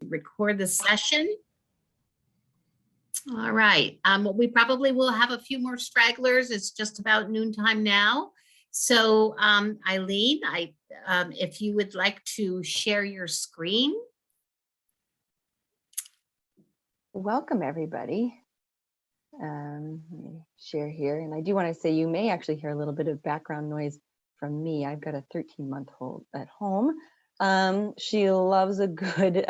record the session. All right. We probably will have a few more stragglers. It's just about noontime now. So Eileen, if you would like to share your screen. Welcome, everybody. Let me share here. And I do want to say you may actually hear a little bit of background noise from me. I've got a 13-month-old at home. She loves a good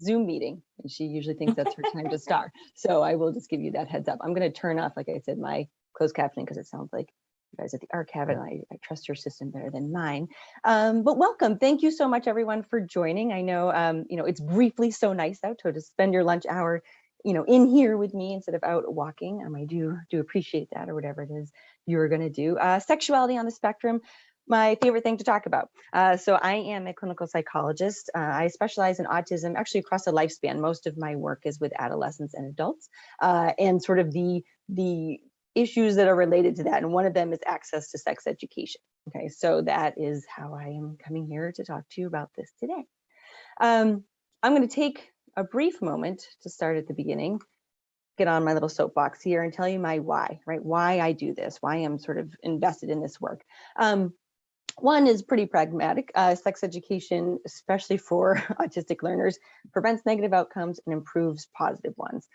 Zoom meeting, and she usually thinks that's her time to start. So I will just give you that heads up. I'm going to turn off, like I said, my closed captioning because it sounds like you guys at the ARC have it. I trust your system better than mine. But welcome. Thank you so much, everyone, for joining. I know, it's briefly so nice out to spend your lunch hour, in here with me instead of out walking. I do appreciate that, or whatever it is you're going to do. Sexuality on the spectrum. My favorite thing to talk about. So I am a clinical psychologist. I specialize in autism, actually across a lifespan. Most of my work is with adolescents and adults, and sort of the issues that are related to that. And one of them is access to sex education. Okay, so that is how I am coming here to talk to you about this today. I'm going to take a brief moment to start at the beginning, get on my little soapbox here and tell you my why, right? Why I do this, why I'm sort of invested in this work. One is pretty pragmatic. Sex education, especially for autistic learners, prevents negative outcomes and improves positive ones.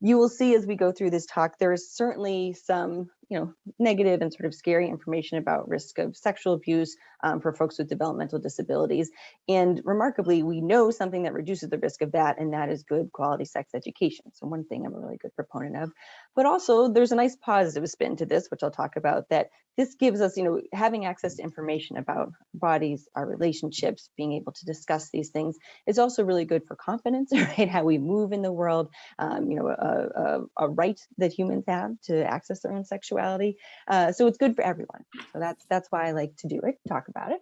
You will see as we go through this talk, there is certainly some, negative and sort of scary information about risk of sexual abuse for folks with developmental disabilities. And remarkably, we know something that reduces the risk of that, and that is good quality sex education. So one thing I'm a really good proponent of. But also there's a nice positive spin to this, which I'll talk about, that this gives us, having access to information about bodies, our relationships, being able to discuss these things is also really good for confidence, right? How we move in the world, a right that humans have to access their own sexuality. So it's good for everyone. So that's why I like to do it, talk about it.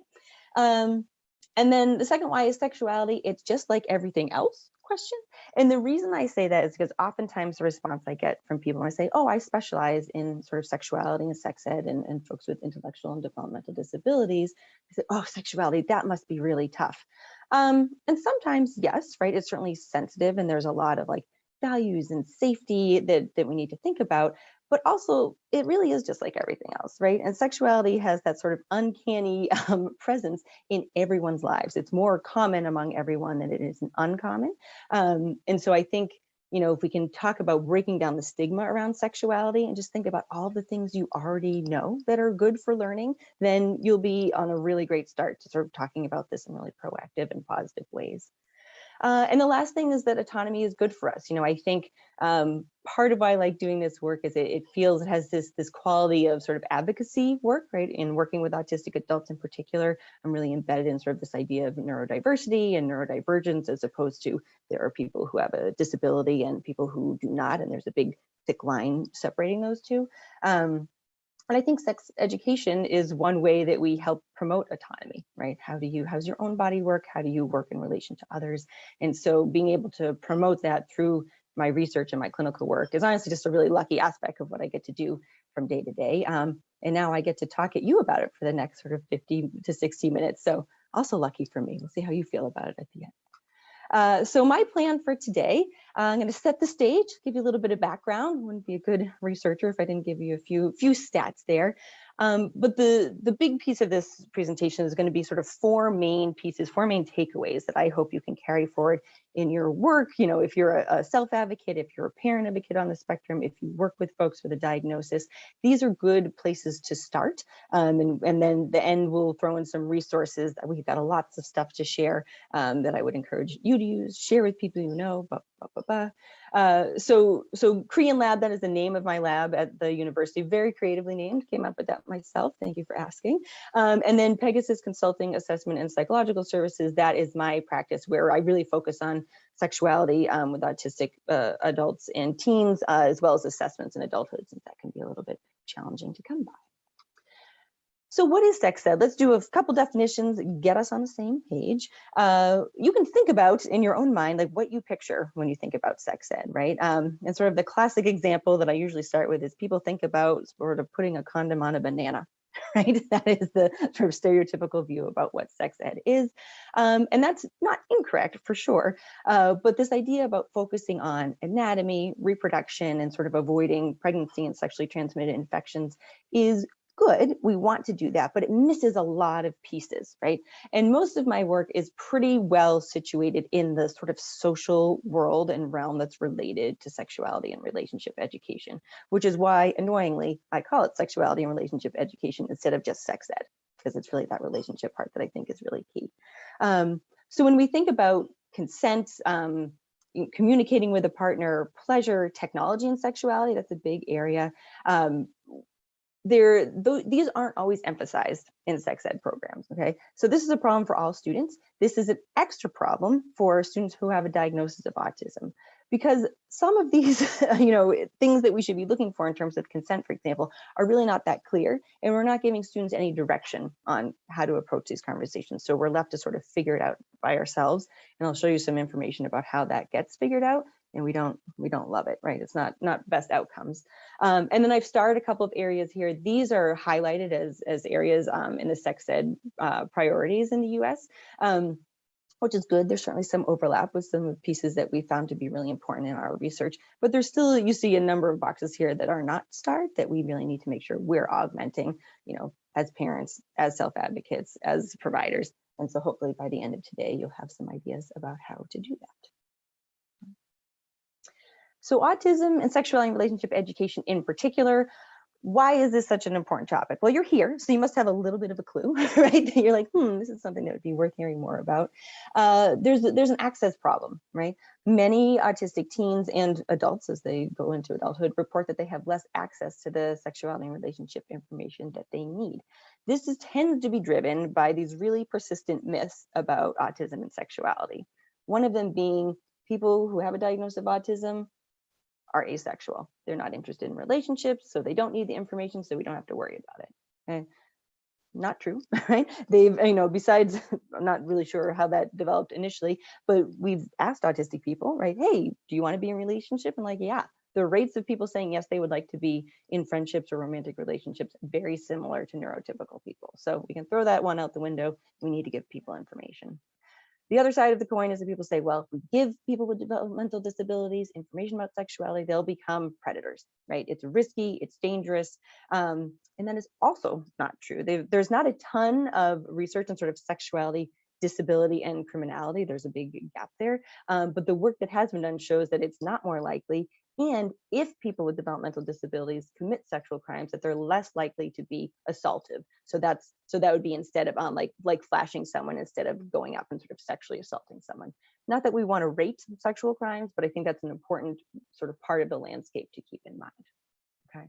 And then the second why is sexuality. It's just like everything else question. And the reason I say that is because oftentimes the response I get from people when I say, oh, I specialize in sort of sexuality and sex ed and folks with intellectual and developmental disabilities, I say, oh, sexuality, that must be really tough. And sometimes, yes, right, it's certainly sensitive and there's a lot of like values and safety that we need to think about. But also, it really is just like everything else, right? And sexuality has that sort of uncanny presence in everyone's lives. It's more common among everyone than it is uncommon. And so I think, if we can talk about breaking down the stigma around sexuality and just think about all the things you already know that are good for learning, then you'll be on a really great start to sort of talking about this in really proactive and positive ways. And the last thing is that autonomy is good for us. I think part of why I like doing this work is it feels it has this quality of sort of advocacy work, right? In working with autistic adults in particular, I'm really embedded in sort of this idea of neurodiversity and neurodivergence, as opposed to there are people who have a disability and people who do not, and there's a big thick line separating those two. And I think sex education is one way that we help promote autonomy, right? How's your own body work? How do you work in relation to others? And so being able to promote that through my research and my clinical work is honestly just a really lucky aspect of what I get to do from day to day. And now I get to talk at you about it for the next sort of 50 to 60 minutes. So also lucky for me. We'll see how you feel about it at the end. So my plan for today, I'm going to set the stage, give you a little bit of background. I wouldn't be a good researcher if I didn't give you a few stats there. But the big piece of this presentation is going to be sort of four main takeaways that I hope you can carry forward in your work. If you're a self-advocate, if you're a parent of a kid on the spectrum, if you work with folks with a diagnosis, these are good places to start. And then the end, we'll throw in some resources. We've got lots of stuff to share that I would encourage you to use, share with people you know, So Crehan Lab, that is the name of my lab at the university, very creatively named, came up with that myself, thank you for asking. And then Pegasus Consulting, Assessment and Psychological Services, that is my practice where I really focus on sexuality with autistic adults and teens, as well as assessments in adulthood, since that can be a little bit challenging to come by. So what is sex ed? Let's do a couple definitions, get us on the same page. You can think about in your own mind, like what you picture when you think about sex ed, right? And sort of the classic example that I usually start with is people think about sort of putting a condom on a banana, right? That is the sort of stereotypical view about what sex ed is. And that's not incorrect for sure. But this idea about focusing on anatomy, reproduction, and sort of avoiding pregnancy and sexually transmitted infections is good. We want to do that, but it misses a lot of pieces, right? And most of my work is pretty well situated in the sort of social world and realm that's related to sexuality and relationship education, which is why, annoyingly, I call it sexuality and relationship education instead of just sex ed, because it's really that relationship part that I think is really key. So when we think about consent, communicating with a partner, pleasure, technology, and sexuality, that's a big area. These aren't always emphasized in sex ed programs, okay? So this is a problem for all students. This is an extra problem for students who have a diagnosis of autism, because some of these things that we should be looking for in terms of consent, for example, are really not that clear, and we're not giving students any direction on how to approach these conversations. So we're left to sort of figure it out by ourselves, and I'll show you some information about how that gets figured out. And we don't love it, right? It's not best outcomes. And then I've starred a couple of areas here. These are highlighted as areas in the sex ed priorities in the US, which is good. There's certainly some overlap with some of the pieces that we found to be really important in our research, but there's still, you see a number of boxes here that are not starred that we really need to make sure we're augmenting, as parents, as self-advocates, as providers. And so hopefully by the end of today, you'll have some ideas about how to do that. So autism and sexuality and relationship education in particular, why is this such an important topic? Well, you're here, so you must have a little bit of a clue, right? You're like, this is something that would be worth hearing more about. There's an access problem, right? Many autistic teens and adults, as they go into adulthood, report that they have less access to the sexuality and relationship information that they need. This tends to be driven by these really persistent myths about autism and sexuality. One of them being people who have a diagnosis of autism are asexual. They're not interested in relationships, so they don't need the information, so we don't have to worry about it. Okay. Not true, right? They've, besides, I'm not really sure how that developed initially, but we've asked autistic people, right? Hey, do you want to be in a relationship? And like, yeah, the rates of people saying yes, they would like to be in friendships or romantic relationships, very similar to neurotypical people. So we can throw that one out the window. We need to give people information. The other side of the coin is that people say, well, if we give people with developmental disabilities information about sexuality, they'll become predators, right? It's risky, it's dangerous. And that is also not true. There's not a ton of research on sort of sexuality, disability, and criminality. There's a big gap there. But the work that has been done shows that it's not more likely. And if people with developmental disabilities commit sexual crimes, that they're less likely to be assaultive. So that would be instead of like flashing someone instead of going up and sort of sexually assaulting someone. Not that we want to rate sexual crimes, but I think that's an important sort of part of the landscape to keep in mind. Okay.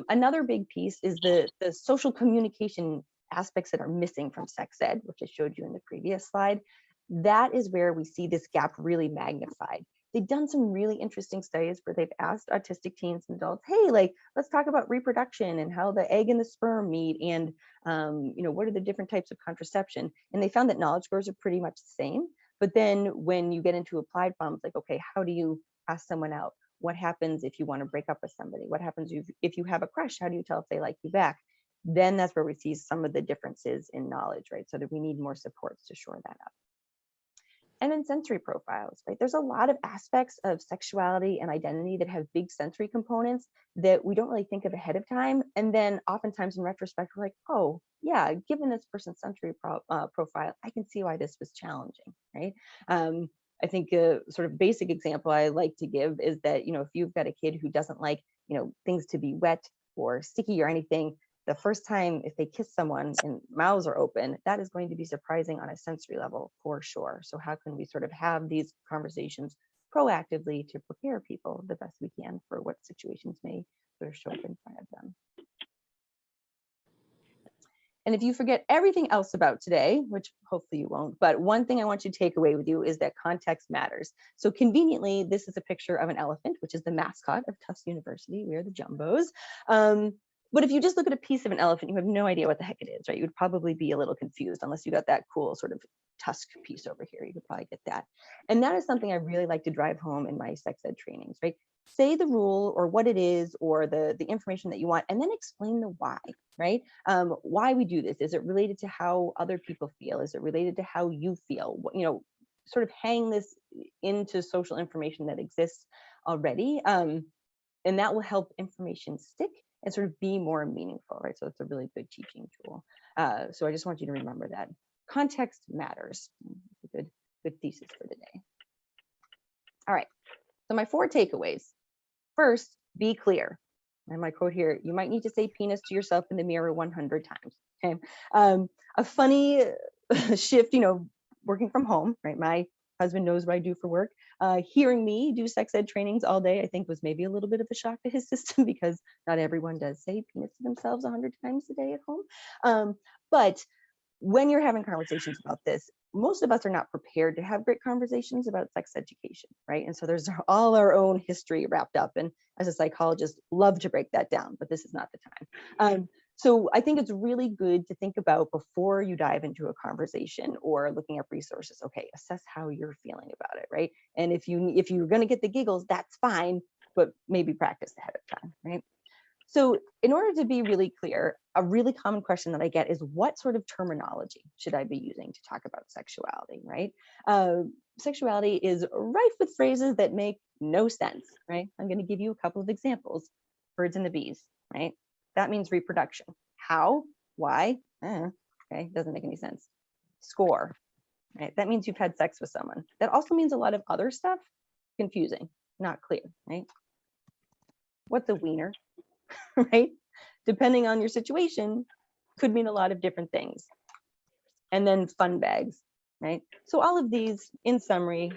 Another big piece is the social communication aspects that are missing from sex ed, which I showed you in the previous slide. That is where we see this gap really magnified. They've done some really interesting studies where they've asked autistic teens and adults, hey, let's talk about reproduction and how the egg and the sperm meet, and what are the different types of contraception? And they found that knowledge scores are pretty much the same. But then when you get into applied problems, like, okay, how do you ask someone out? What happens if you want to break up with somebody? What happens if you have a crush? How do you tell if they like you back? Then that's where we see some of the differences in knowledge, right? So that we need more supports to shore that up. And then sensory profiles, right? There's a lot of aspects of sexuality and identity that have big sensory components that we don't really think of ahead of time. And then oftentimes in retrospect, we're like, oh, yeah, given this person's sensory profile, I can see why this was challenging, right? I think a sort of basic example I like to give is that, if you've got a kid who doesn't like, things to be wet or sticky or anything, the first time if they kiss someone and mouths are open, that is going to be surprising on a sensory level for sure. So how can we sort of have these conversations proactively to prepare people the best we can for what situations may sort of show up in front of them? And if you forget everything else about today, which hopefully you won't, but one thing I want you to take away with you is that context matters. So conveniently, this is a picture of an elephant, which is the mascot of Tufts University. We are the Jumbos. But if you just look at a piece of an elephant, you have no idea what the heck it is, right? You would probably be a little confused unless you got that cool sort of tusk piece over here. You could probably get that. And that is something I really like to drive home in my sex ed trainings, right? Say the rule or what it is or the information that you want, and then explain the why, right? Why we do this. Is it related to how other people feel? Is it related to how you feel? You know, sort of hang this into social information that exists already. And that will help information stick and sort of be more meaningful, right? So it's a really good teaching tool. So I just want you to remember that context matters. It's a good thesis for today. All right, so my 4 takeaways. First, be clear. And my quote here, you might need to say penis to yourself in the mirror 100 times, okay? A funny shift, you know, working from home, right? My husband knows what I do for work. Hearing me do sex ed trainings all day, I think was maybe a little bit of a shock to his system because not everyone does say penis to themselves 100 times a day at home. But when you're having conversations about this, most of us are not prepared to have great conversations about sex education, right? And so there's all our own history wrapped up. And as a psychologist, love to break that down, but this is not the time. So I think it's really good to think about before you dive into a conversation or looking up resources. Okay, assess how you're feeling about it, right? And if you're going to get the giggles, that's fine, but maybe practice ahead of time, right? So in order to be really clear, a really common question that I get is what sort of terminology should I be using to talk about sexuality, right? Sexuality is rife with phrases that make no sense, right? I'm going to give you a couple of examples. Birds and the bees, right? That means reproduction. How? Why? Okay, doesn't make any sense. Score, right? That means you've had sex with someone. That also means a lot of other stuff. Confusing, not clear, right? What's a wiener? Right? Depending on your situation, could mean a lot of different things. And then fun bags, right? So all of these, in summary,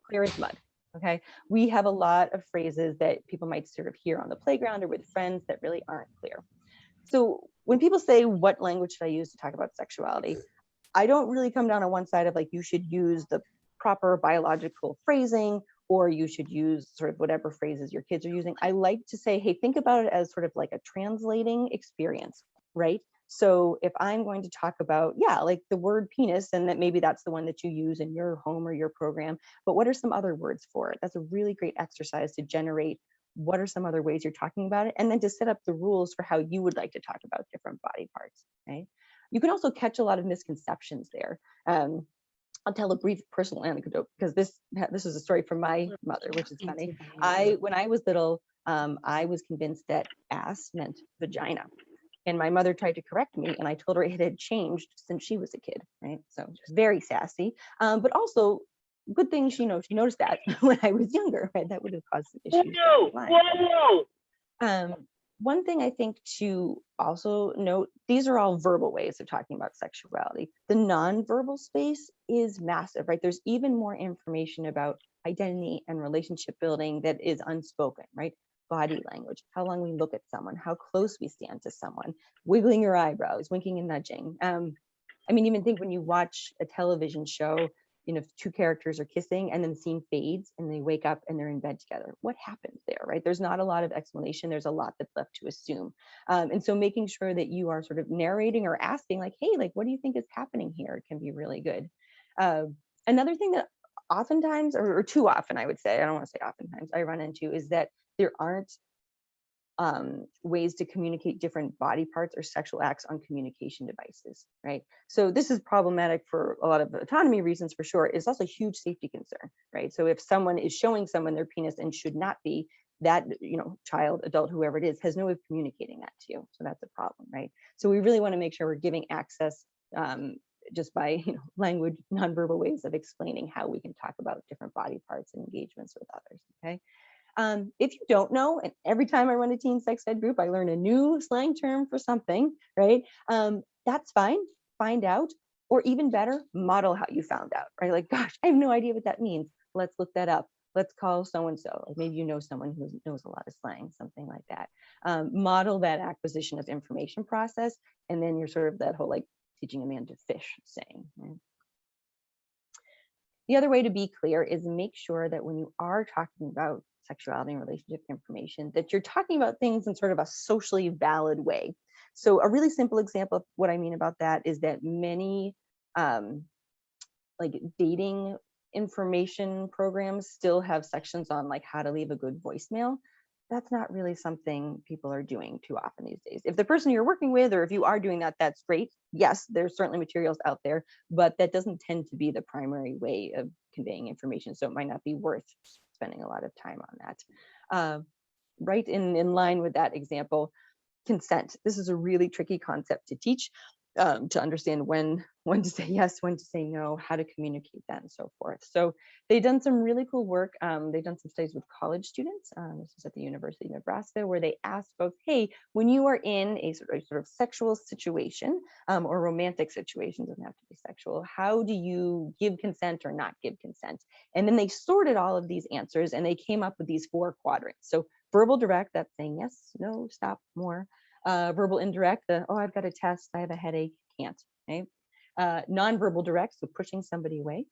clear as mud, okay? We have a lot of phrases that people might sort of hear on the playground or with friends that really aren't clear. So when people say, what language should I use to talk about sexuality? I don't really come down on one side of like, you should use the proper biological phrasing, or you should use sort of whatever phrases your kids are using. I like to say, hey, think about it as sort of like a translating experience, right? So if I'm going to talk about, yeah, like the word penis, and that maybe that's the one that you use in your home or your program, but what are some other words for it? That's a really great exercise to generate what are some other ways you're talking about it, and then to set up the rules for how you would like to talk about different body parts, right? You can also catch a lot of misconceptions there. I'll tell a brief personal anecdote because this is a story from my mother, which is funny. When I was little, I was convinced that ass meant vagina. And my mother tried to correct me, and I told her it had changed since she was a kid, right? So she's very sassy, but also good thing she noticed that when I was younger, right? That would have caused some issues. One thing I think to also note, these are all verbal ways of talking about sexuality. The nonverbal space is massive, right? There's even more information about identity and relationship building that is unspoken, right? Body language, how long we look at someone, how close we stand to someone, wiggling your eyebrows, winking and nudging. I mean, even think when you watch a television show, you know, if 2 characters are kissing and then the scene fades and they wake up and they're in bed together, what happened there, right? There's not a lot of explanation. There's a lot that's left to assume. And so making sure that you are sort of narrating or asking like, hey, like, what do you think is happening here can be really good. Another thing that oftentimes, or too often, I would say, I don't want to say oftentimes, I run into is that there aren't ways to communicate different body parts or sexual acts on communication devices, right? So this is problematic for a lot of autonomy reasons for sure. It's also a huge safety concern, right? So if someone is showing someone their penis and should not be, that, you know, child, adult, whoever it is, has no way of communicating that to you. So that's a problem, right? So we really want to make sure we're giving access just by, you know, language, nonverbal ways of explaining how we can talk about different body parts and engagements with others, okay? If you don't know, and every time I run a teen sex ed group, I learn a new slang term for something, right? That's fine, find out, or even better, model how you found out, right? Like, gosh, I have no idea what that means. Let's look that up. Let's call so-and-so. Like maybe you know someone who knows a lot of slang, something like that. Model that acquisition of information process, and then you're sort of that whole like teaching a man to fish saying, right? The other way to be clear is make sure that when you are talking about sexuality and relationship information, that you're talking about things in sort of a socially valid way. So a really simple example of what I mean about that is that many like dating information programs still have sections on like how to leave a good voicemail. That's not really something people are doing too often these days. If the person you're working with, or if you are doing that, that's great. Yes, there's certainly materials out there, but that doesn't tend to be the primary way of conveying information. So it might not be worth spending a lot of time on that. Right in line with that example, consent. This is a really tricky concept to teach, to understand when to say yes, when to say no, how to communicate that, and so forth. So they've done some really cool work. They've done some studies with college students. This is at the University of Nebraska, where they asked folks, hey, when you are in a sort of sexual situation, or romantic situation, doesn't have to be sexual, how do you give consent or not give consent? And then they sorted all of these answers, and they came up with these 4 quadrants. So verbal direct, that's saying yes, no, stop, more. Verbal indirect, oh, I've got a test, I have a headache, can't. Okay. Non-verbal direct, so pushing somebody away.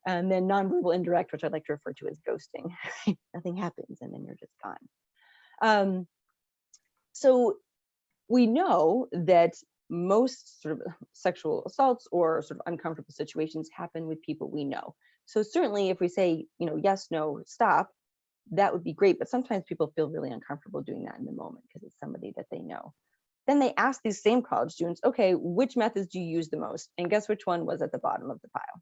And then non-verbal indirect, which I'd like to refer to as ghosting. Nothing happens and then you're just gone. So we know that most sort of sexual assaults or sort of uncomfortable situations happen with people we know. So certainly if we say, yes, no, stop, that would be great. But sometimes people feel really uncomfortable doing that in the moment because it's somebody that they know. Then they ask these same college students, okay, which methods do you use the most? And guess which one was at the bottom of the pile?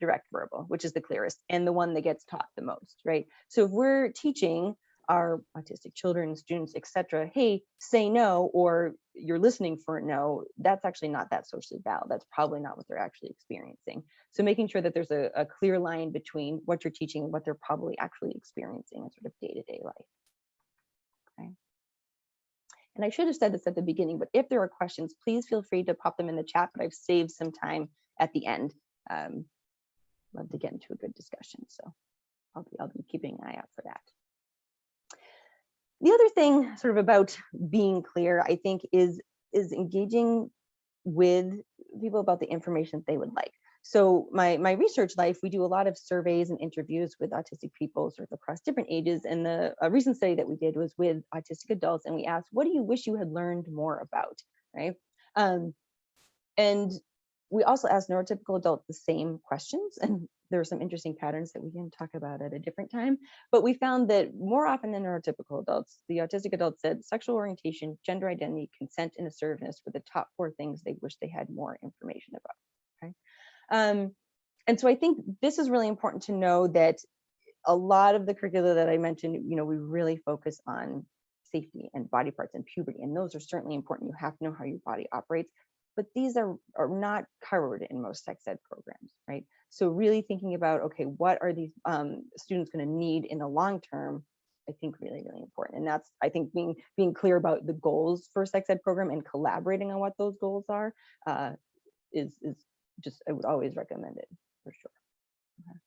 Direct verbal, which is the clearest and the one that gets taught the most, right? So if we're teaching our autistic children, students, etc., hey, say no, or you're listening for a no, that's actually not that socially valid. That's probably not what they're actually experiencing. So making sure that there's a clear line between what you're teaching and what they're probably actually experiencing in sort of day-to-day life. Okay. And I should have said this at the beginning, but if there are questions, please feel free to pop them in the chat, but I've saved some time at the end. Love to get into a good discussion, so I'll be keeping an eye out for that. The other thing sort of about being clear, I think, is engaging with people about the information they would like. So my research life, we do a lot of surveys and interviews with autistic people sort of across different ages. And the recent study that we did was with autistic adults, and we asked, what do you wish you had learned more about, right? And we also asked neurotypical adults the same questions, and there are some interesting patterns that we can talk about at a different time. But we found that more often than neurotypical adults, the autistic adults said sexual orientation, gender identity, consent, and assertiveness were the top 4 things they wish they had more information about. Okay. And so I think this is really important to know, that a lot of the curricula that I mentioned, we really focus on safety and body parts and puberty, and those are certainly important. You have to know how your body operates, but these are not covered in most sex ed programs, right? So really thinking about, okay, what are these students going to need in the long term, I think really, really important. And that's, I think, being clear about the goals for a sex ed program and collaborating on what those goals are is just, I would always recommend it for sure. Okay.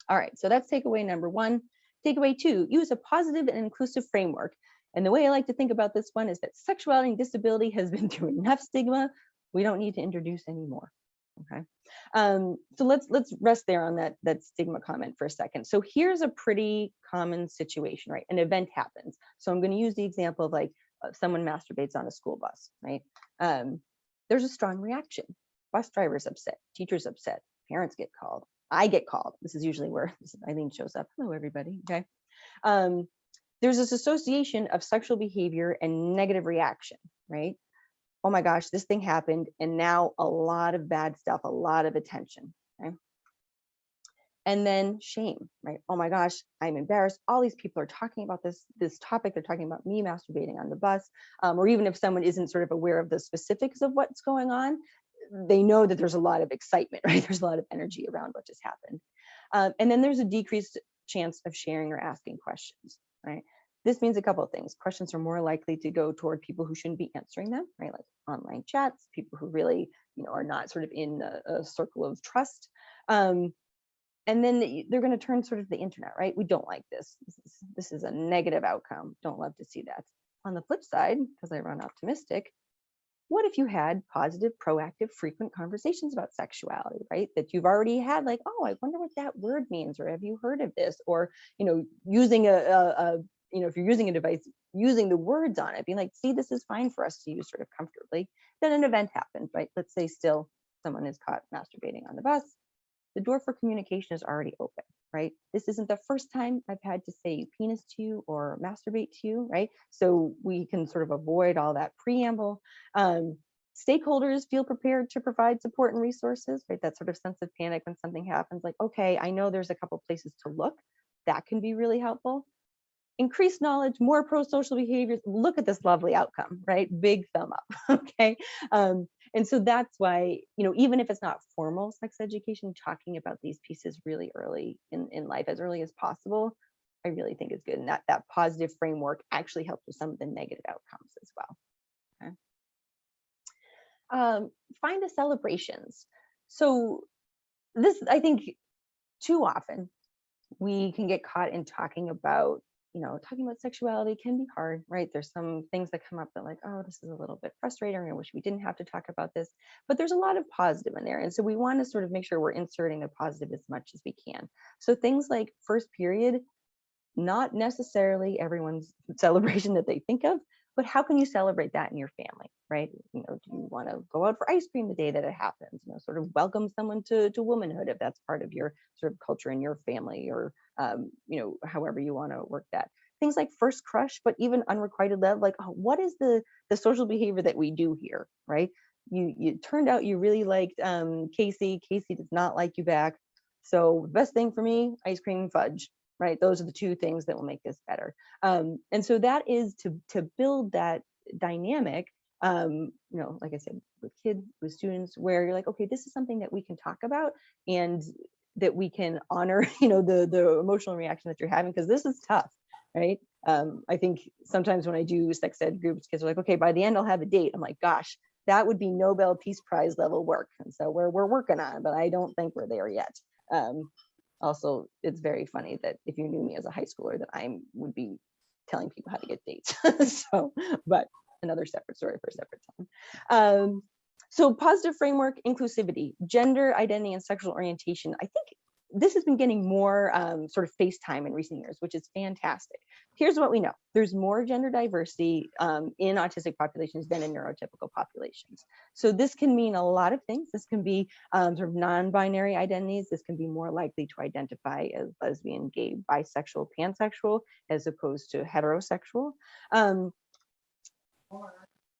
All right, so that's takeaway number 1. Takeaway 2, use a positive and inclusive framework. And the way I like to think about this one is that sexuality and disability has been through enough stigma. We don't need to introduce any more. Okay. So let's rest there on that stigma comment for a second. So here's a pretty common situation, right? An event happens. So I'm going to use the example of like someone masturbates on a school bus, right? There's a strong reaction. Bus driver's upset, teacher's upset, parents get called, I get called. This is usually where Eileen shows up. Hello, everybody. Okay. There's this association of sexual behavior and negative reaction, right? Oh my gosh, this thing happened, and now a lot of bad stuff, a lot of attention. Okay. And then shame, right? Oh my gosh, I'm embarrassed. All these people are talking about this topic. They're talking about me masturbating on the bus, or even if someone isn't sort of aware of the specifics of what's going on, they know that there's a lot of excitement, right? There's a lot of energy around what just happened. And then there's a decreased chance of sharing or asking questions, right? This means a couple of things. Questions are more likely to go toward people who shouldn't be answering them, right? Like online chats, people who really, are not sort of in a circle of trust. And then they're going to turn sort of the internet, right? We don't like this. This is a negative outcome. Don't love to see that. On the flip side, because I run optimistic, what if you had positive, proactive, frequent conversations about sexuality, right? That you've already had, like, oh, I wonder what that word means, or have you heard of this? Or, using if you're using a device, using the words on it, being like, see, this is fine for us to use sort of comfortably. Then an event happens, right? Let's say still someone is caught masturbating on the bus. The door for communication is already open, right? This isn't the first time I've had to say penis to you or masturbate to you, right? So we can sort of avoid all that preamble. Stakeholders feel prepared to provide support and resources, right? That sort of sense of panic when something happens, like, okay, I know there's a couple places to look. That can be really helpful. Increased knowledge, more pro-social behaviors. Look at this lovely outcome, right? Big thumb up, okay? And so that's why, even if it's not formal sex education, talking about these pieces really early in life, as early as possible, I really think is good. And that positive framework actually helps with some of the negative outcomes as well. Okay. Find the celebrations. So this, I think, too often we can get caught in talking about sexuality can be hard, right? There's some things that come up that, like, oh, this is a little bit frustrating. I wish we didn't have to talk about this, but there's a lot of positive in there. And so we want to sort of make sure we're inserting the positive as much as we can. So things like first period, not necessarily everyone's celebration that they think of, but how can you celebrate that in your family, right? Do you want to go out for ice cream the day that it happens? Sort of welcome someone to womanhood if that's part of your sort of culture in your family, or however you want to work that. Things like first crush, but even unrequited love, like, oh, what is the social behavior that we do here, right? You turned out you really liked Casey. Casey does not like you back. So the best thing for me, ice cream and fudge, right? Those are the two things that will make this better. And so that is to build that dynamic, like I said, with kids, with students, where you're like, okay, this is something that we can talk about, and that we can honor, the emotional reaction that you're having, because this is tough, right? I think sometimes when I do sex ed groups, kids are like, okay, by the end I'll have a date. I'm like, gosh, that would be Nobel Peace Prize level work. And so we're working on it, but I don't think we're there yet. Also, it's very funny that if you knew me as a high schooler, that I would be telling people how to get dates. So, but another separate story for a separate time. So positive framework, inclusivity, gender identity, and sexual orientation. I think this has been getting more sort of face time in recent years, which is fantastic. Here's what we know. There's more gender diversity in autistic populations than in neurotypical populations. So this can mean a lot of things. This can be sort of non-binary identities. This can be more likely to identify as lesbian, gay, bisexual, pansexual, as opposed to heterosexual.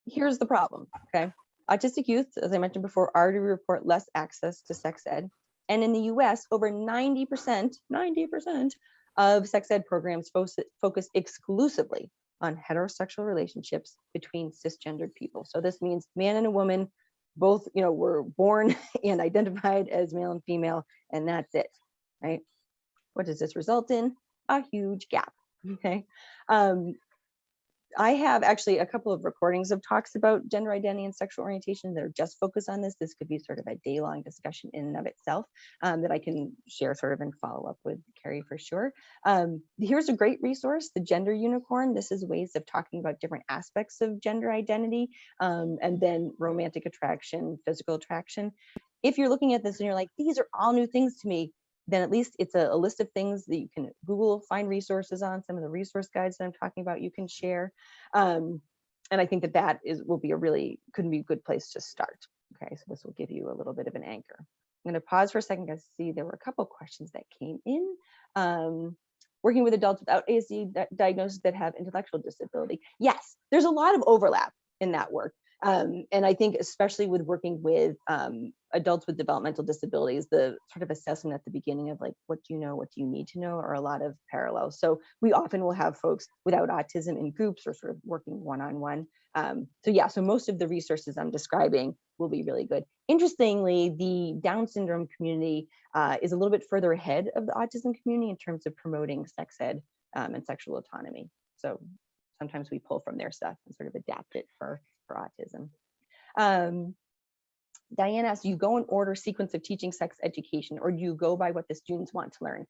Here's the problem, okay? Autistic youth, as I mentioned before, already report less access to sex ed. And in the US, over 90% of sex ed programs focus exclusively on heterosexual relationships between cisgendered people. So this means man and a woman, both, were born and identified as male and female, and that's it, right? What does this result in? A huge gap, okay? I have actually a couple of recordings of talks about gender identity and sexual orientation that are just focused on this. This could be sort of a day-long discussion in and of itself that I can share sort of and follow up with Carrie for sure. Here's a great resource, the Gender Unicorn. This is ways of talking about different aspects of gender identity, and then romantic attraction, physical attraction. If you're looking at this and you're like, these are all new things to me, then at least it's a list of things that you can Google, find resources on. Some of the resource guides that I'm talking about, you can share. And I think that could be a good place to start. Okay, so this will give you a little bit of an anchor. I'm gonna pause for a second because see there were a couple of questions that came in. Working with adults without ASD diagnosis that have intellectual disability. Yes, there's a lot of overlap in that work. And I think especially with working with adults with developmental disabilities, the sort of assessment at the beginning of like, what do you know, what do you need to know, are a lot of parallels. So we often will have folks without autism in groups or sort of working one-on-one. So most of the resources I'm describing will be really good. Interestingly, the Down syndrome community is a little bit further ahead of the autism community in terms of promoting sex ed and sexual autonomy. So sometimes we pull from their stuff and sort of adapt it for autism. Diane asked, do you go in order sequence of teaching sex education, or do you go by what the students want to learn?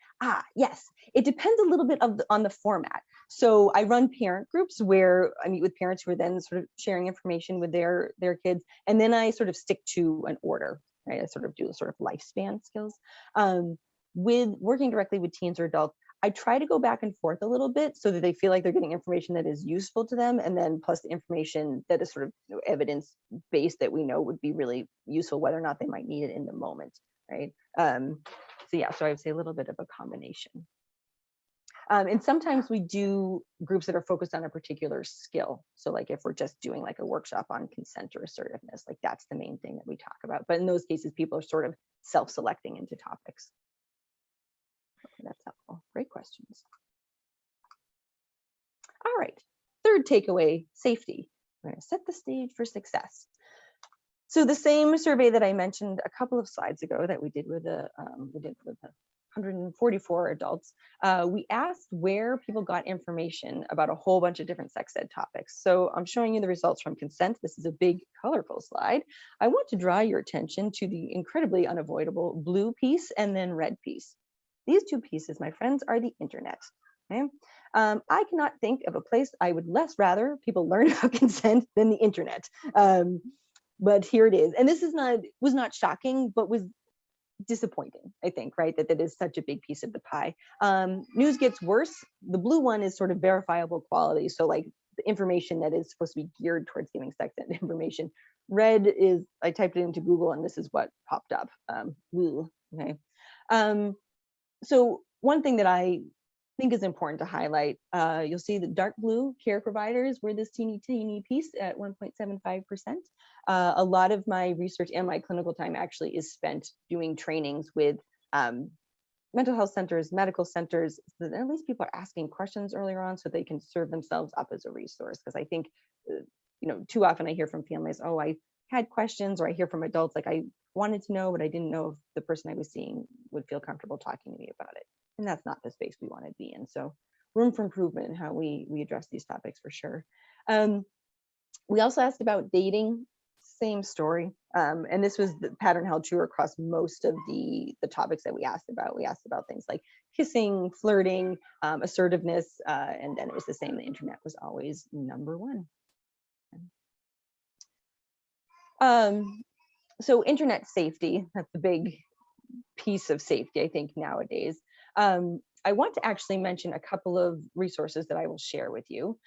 Yes, it depends a little bit on the format. So I run parent groups where I meet with parents who are then sort of sharing information with their kids, and then I sort of stick to an order, right? I sort of do sort of lifespan skills. With working directly with teens or adults, I try to go back and forth a little bit so that they feel like they're getting information that is useful to them, and then plus the information that is sort of evidence-based that we know would be really useful, whether or not they might need it in the moment, right? So yeah, so I would say a little bit of a combination. And sometimes we do groups that are focused on a particular skill. So like if we're just doing like a workshop on consent or assertiveness, like that's the main thing that we talk about. But in those cases, people are sort of self-selecting into topics. That's helpful. Great questions. All right, third takeaway, safety. We're going to set the stage for success. So the same survey that I mentioned a couple of slides ago that we did with the 144 adults, we asked where people got information about a whole bunch of different sex ed topics. So I'm showing you the results from consent. This is a big colorful slide. I want to draw your attention to the incredibly unavoidable blue piece and then red piece. These two pieces, my friends, are the internet. Okay? I cannot think of a place I would less rather people learn about consent than the internet. But here it is. And this was not shocking, but was disappointing, I think, right? That is such a big piece of the pie. News gets worse. The blue one is sort of verifiable quality. So like the information that is supposed to be geared towards giving sex ed information. Red is, I typed it into Google and this is what popped up. Okay. So one thing that I think is important to highlight, you'll see the dark blue care providers were this teeny piece at 1.75%. A lot of my research and my clinical time actually is spent doing trainings with mental health centers, medical centers, so that at least people are asking questions earlier on so they can serve themselves up as a resource. Because I think, too often I hear from families, oh, I had questions, or I hear from adults like I wanted to know, but I didn't know if the person I was seeing would feel comfortable talking to me about it. And that's not the space we want to be in. So room for improvement in how we address these topics for sure. We also asked about dating, same story. And this was the pattern held true across most of the topics that we asked about. We asked about things like kissing, flirting, assertiveness, and then it was the same. The internet was always number one. So internet safety, that's the big piece of safety, I think, nowadays. I want to actually mention a couple of resources that I will share with you,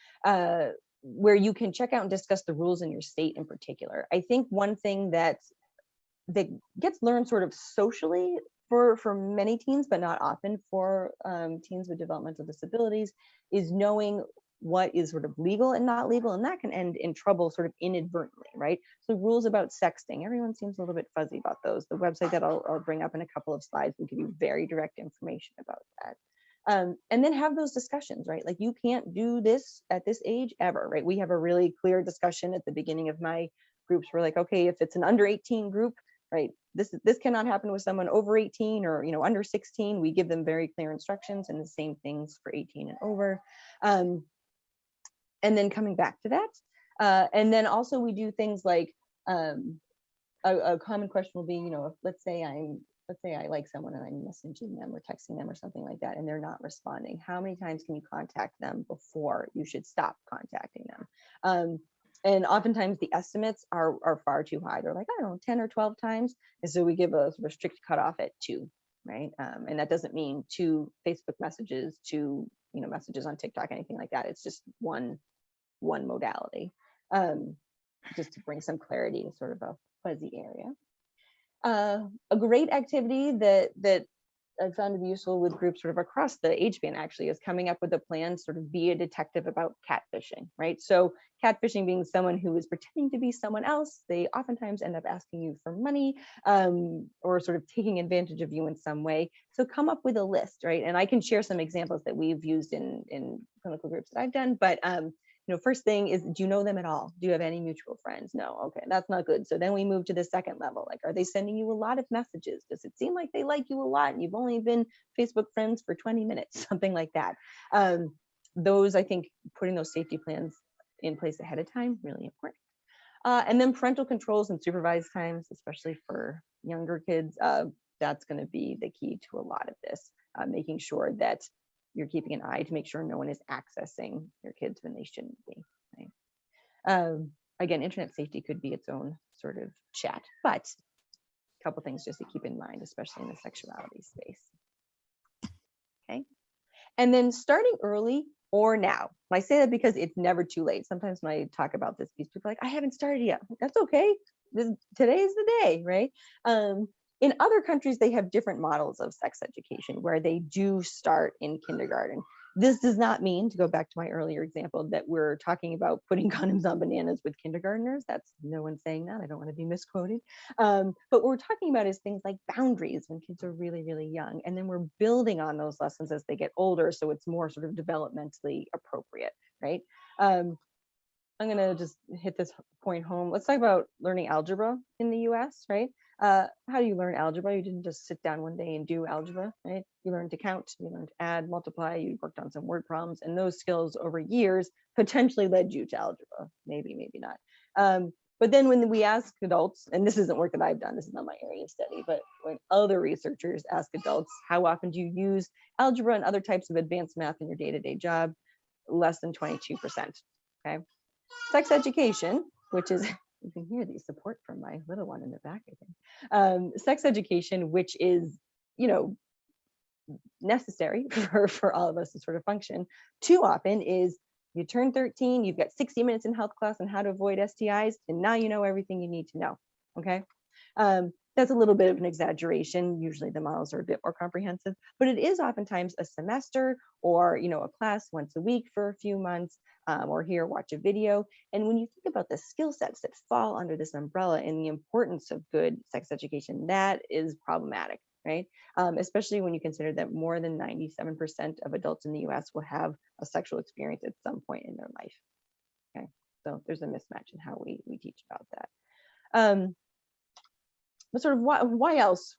where you can check out and discuss the rules in your state in particular. I think one thing that gets learned sort of socially for many teens, but not often for teens with developmental disabilities, is knowing what is sort of legal and not legal, and that can end in trouble sort of inadvertently, right? So rules about sexting, everyone seems a little bit fuzzy about those. The website that I'll bring up in a couple of slides will give you very direct information about that. And then have those discussions, right? Like you can't do this at this age ever, right? We have a really clear discussion at the beginning of my groups. We're like, okay, if it's an under 18 group, right, this cannot happen with someone over 18 or under 16. We give them very clear instructions, and the same things for 18 and over. And then coming back to that, and then also we do things like a common question will be, if let's say I like someone and I'm messaging them or texting them or something like that, and they're not responding. How many times can you contact them before you should stop contacting them? And oftentimes the estimates are far too high. They're like, I don't know, 10 or 12 times. And so we give a sort of strict cutoff at 2, right? And that doesn't mean 2 Facebook messages, 2 messages on TikTok, anything like that. It's just one modality, just to bring some clarity to sort of a fuzzy area. A great activity that I found to be useful with groups sort of across the age span actually is coming up with a plan, sort of be a detective about catfishing, right? So catfishing being someone who is pretending to be someone else. They oftentimes end up asking you for money, or sort of taking advantage of you in some way. So come up with a list, right? And I can share some examples that we've used in clinical groups that I've done, but first thing is, do you know them at all? Do you have any mutual friends? No. Okay, that's not good. So then we move to the second level. Like, are they sending you a lot of messages? Does it seem like they like you a lot and you've only been Facebook friends for 20 minutes? Something like that. Those, I think, putting those safety plans in place ahead of time, really important. And then parental controls and supervised times, especially for younger kids, that's going to be the key to a lot of this, making sure that you're keeping an eye to make sure no one is accessing your kids when they shouldn't be. Right? Again, internet safety could be its own sort of chat, but a couple things just to keep in mind, especially in the sexuality space. Okay. And then starting early or now. I say that because it's never too late. Sometimes when I talk about this piece, people are like, I haven't started yet. That's okay. Today's the day, right? In other countries, they have different models of sex education where they do start in kindergarten. This does not mean, to go back to my earlier example, that we're talking about putting condoms on bananas with kindergartners. That's no one saying that. I don't want to be misquoted. But what we're talking about is things like boundaries when kids are really, really young. And then we're building on those lessons as they get older. So it's more sort of developmentally appropriate, right? I'm going to just hit this point home. Let's talk about learning algebra in the US, right? How do you learn algebra? You didn't just sit down one day and do algebra, right? You learned to count, you learned to add, multiply, you worked on some word problems, and those skills over years potentially led you to algebra. Maybe, maybe not. But then when we ask adults, and this isn't work that I've done, this is not my area of study, but when other researchers ask adults, how often do you use algebra and other types of advanced math in your day-to-day job? Less than 22%, okay? Sex education, which is, you can hear the support from my little one in the back, I think. Sex education, which is, necessary for all of us to sort of function, too often is you turn 13, you've got 60 minutes in health class on how to avoid STIs, and now you know everything you need to know, okay? That's a little bit of an exaggeration. Usually the models are a bit more comprehensive, but it is oftentimes a semester or, a class once a week for a few months, or here, watch a video. And when you think about the skill sets that fall under this umbrella and the importance of good sex education, that is problematic, right? Especially when you consider that more than 97% of adults in the US will have a sexual experience at some point in their life, okay? So there's a mismatch in how we teach about that. But sort of why else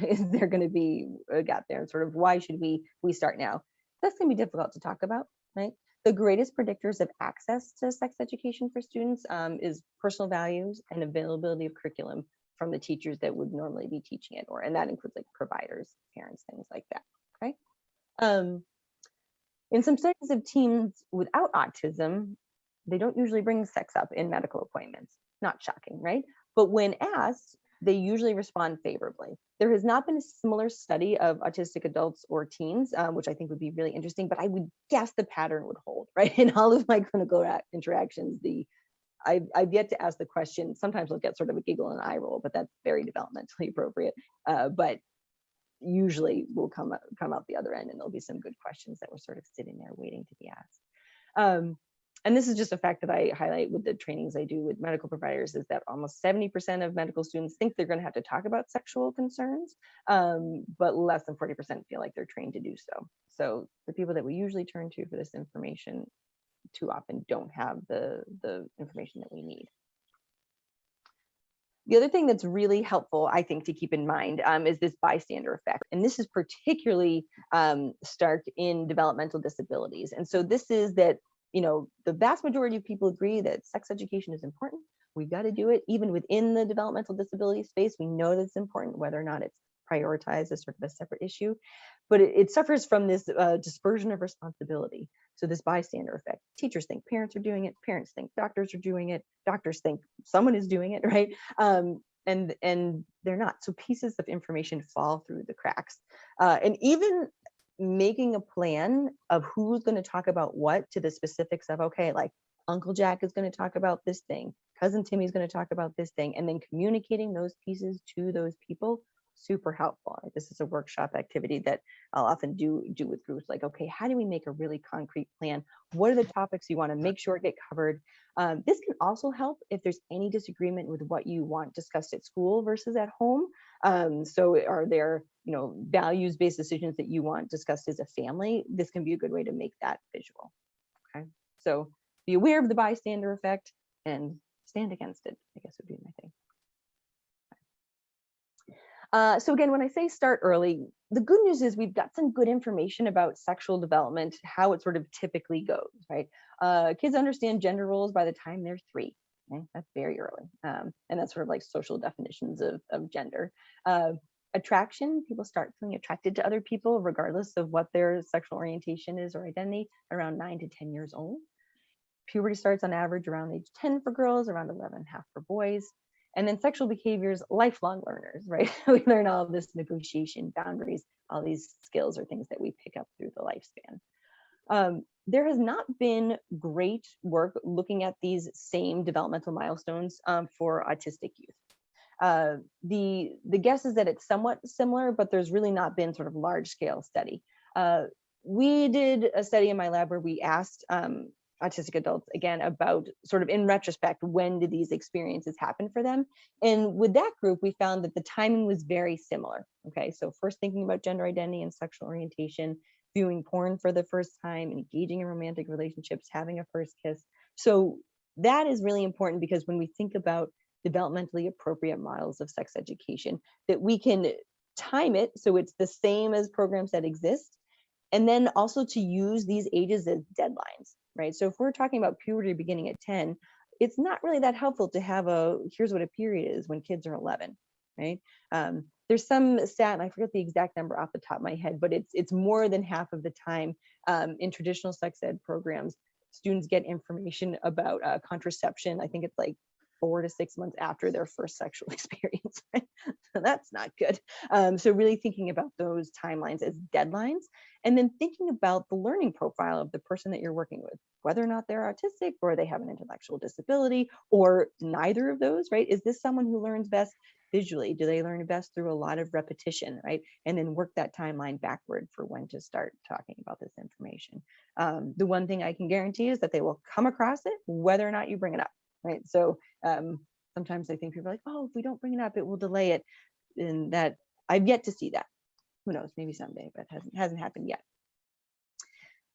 is there going to be a gap there, and sort of why should we start now? That's going to be difficult to talk about, right? The greatest predictors of access to sex education for students is personal values and availability of curriculum from the teachers that would normally be teaching it, and that includes like providers, parents, things like that, okay? In some studies of teens without autism, they don't usually bring sex up in medical appointments. Not shocking, right? But when asked, they usually respond favorably. There has not been a similar study of autistic adults or teens, which I think would be really interesting, but I would guess the pattern would hold, right? In all of my clinical interactions, I've yet to ask the question. Sometimes I'll get sort of a giggle and eye roll, but that's very developmentally appropriate. But usually we'll come out the other end and there'll be some good questions that were sort of sitting there waiting to be asked. And this is just a fact that I highlight with the trainings I do with medical providers, is that almost 70% of medical students think they're going to have to talk about sexual concerns, but less than 40% feel like they're trained to do so. So the people that we usually turn to for this information too often don't have the information that we need. The other thing that's really helpful, I think, to keep in mind is this bystander effect. And this is particularly stark in developmental disabilities. And so this is that, the vast majority of people agree that sex education is important. We've got to do it. Even within the developmental disability space, we know that it's important, whether or not it's prioritized as sort of a separate issue. But it suffers from this dispersion of responsibility. So this bystander effect. Teachers think parents are doing it. Parents think doctors are doing it. Doctors think someone is doing it, right? And they're not. So pieces of information fall through the cracks. And even making a plan of who's going to talk about what, to the specifics of, okay, like Uncle Jack is going to talk about this thing, Cousin Timmy's going to talk about this thing, and then communicating those pieces to those people, super helpful. This is a workshop activity that I'll often do with groups, like, okay, how do we make a really concrete plan? What are the topics you want to make sure get covered? This can also help if there's any disagreement with what you want discussed at school versus at home. So are there, values-based decisions that you want discussed as a family? This can be a good way to make that visual, okay? So be aware of the bystander effect and stand against it, I guess would be my thing. So again, when I say start early, the good news is we've got some good information about sexual development, how it sort of typically goes, right? Kids understand gender roles by the time they're 3. Okay? That's very early. And that's sort of like social definitions of gender. Attraction, people start feeling attracted to other people regardless of what their sexual orientation is or identity around 9 to 10 years old. Puberty starts on average around age 10 for girls, around 11.5 for boys. And then sexual behaviors, lifelong learners, right? We learn all this negotiation, boundaries, all these skills are things that we pick up through the lifespan. There has not been great work looking at these same developmental milestones for autistic youth. The guess is that it's somewhat similar, but there's really not been sort of large scale study. We did a study in my lab where we asked autistic adults again about sort of in retrospect, when did these experiences happen for them? And with that group, we found that the timing was very similar. Okay, so first thinking about gender identity and sexual orientation, viewing porn for the first time, engaging in romantic relationships, having a first kiss. So that is really important because when we think about developmentally appropriate models of sex education, that we can time it so it's the same as programs that exist, and then also to use these ages as deadlines, right? So if we're talking about puberty beginning at 10, it's not really that helpful to have here's what a period is when kids are 11, right? There's some stat, and I forget the exact number off the top of my head, but it's more than half of the time in traditional sex ed programs, students get information about contraception. I think it's like 4 to 6 months after their first sexual experience, right? So that's not good. So really thinking about those timelines as deadlines, and then thinking about the learning profile of the person that you're working with, whether or not they're autistic or they have an intellectual disability or neither of those, right? Is this someone who learns best visually? Do they learn best through a lot of repetition, right? And then work that timeline backward for when to start talking about this information. The one thing I can guarantee is that they will come across it whether or not you bring it up, right? So sometimes I think people are like, oh, if we don't bring it up, it will delay it. And that I've yet to see that. Who knows, maybe someday, but hasn't happened yet.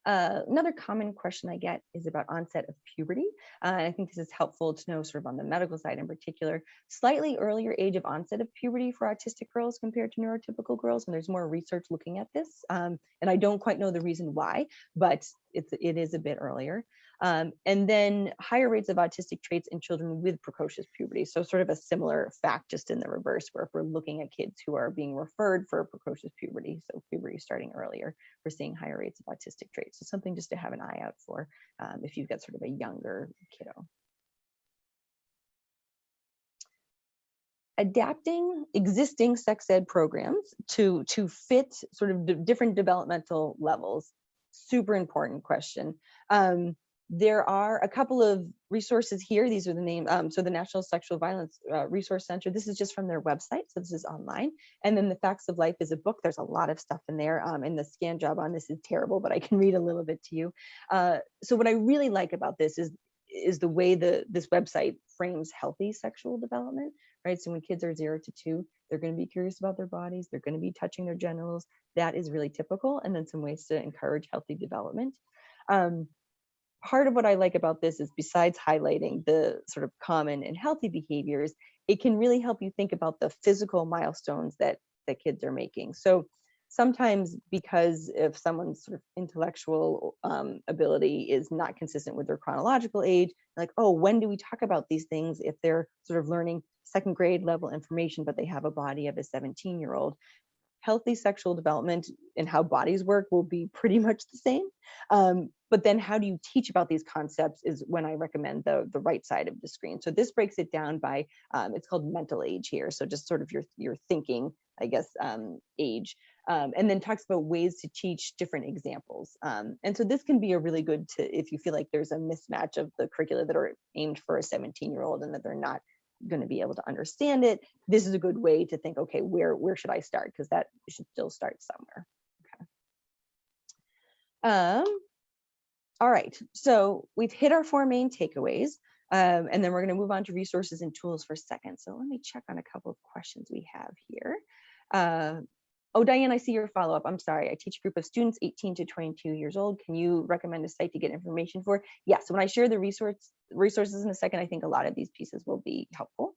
Another common question I get is about onset of puberty. And I think this is helpful to know sort of on the medical side in particular, slightly earlier age of onset of puberty for autistic girls compared to neurotypical girls. And there's more research looking at this. And I don't quite know the reason why, but it is a bit earlier. And then higher rates of autistic traits in children with precocious puberty. So sort of a similar fact, just in the reverse, where if we're looking at kids who are being referred for precocious puberty, so puberty starting earlier, we're seeing higher rates of autistic traits. So something just to have an eye out for if you've got sort of a younger kiddo. Adapting existing sex ed programs to fit sort of different developmental levels, super important question. There are a couple of resources here. These are the name. So the National Sexual Violence Resource Center, this is just from their website. So this is online. And then The Facts of Life is a book. There's a lot of stuff in there. And the scan job on this is terrible, but I can read a little bit to you. So what I really like about this is the way this website frames healthy sexual development, right? So when kids are 0 to 2, they're going to be curious about their bodies. They're going to be touching their genitals. That is really typical. And then some ways to encourage healthy development. Part of what I like about this is, besides highlighting the sort of common and healthy behaviors, it can really help you think about the physical milestones that kids are making. So sometimes, because if someone's sort of intellectual ability is not consistent with their chronological age, like, oh, when do we talk about these things if they're sort of learning second grade level information, but they have a body of a 17-year-old? Healthy sexual development and how bodies work will be pretty much the same. But then how do you teach about these concepts is when I recommend the right side of the screen. So this breaks it down by, it's called mental age here. So just sort of your thinking, I guess, age. And then talks about ways to teach different examples. And so this can be a really good if you feel like there's a mismatch of the curricula that are aimed for a 17-year-old and that they're not going to be able to understand it. This is a good way to think, okay, where should I start? Because that should still start somewhere. Okay. All right, so we've hit our 4 main takeaways, and then we're going to move on to resources and tools for a second. So let me check on a couple of questions we have here. Oh, Diane, I see your follow-up. I'm sorry. I teach a group of students 18 to 22 years old. Can you recommend a site to get information for? Yes, when I share the resources in a second, I think a lot of these pieces will be helpful.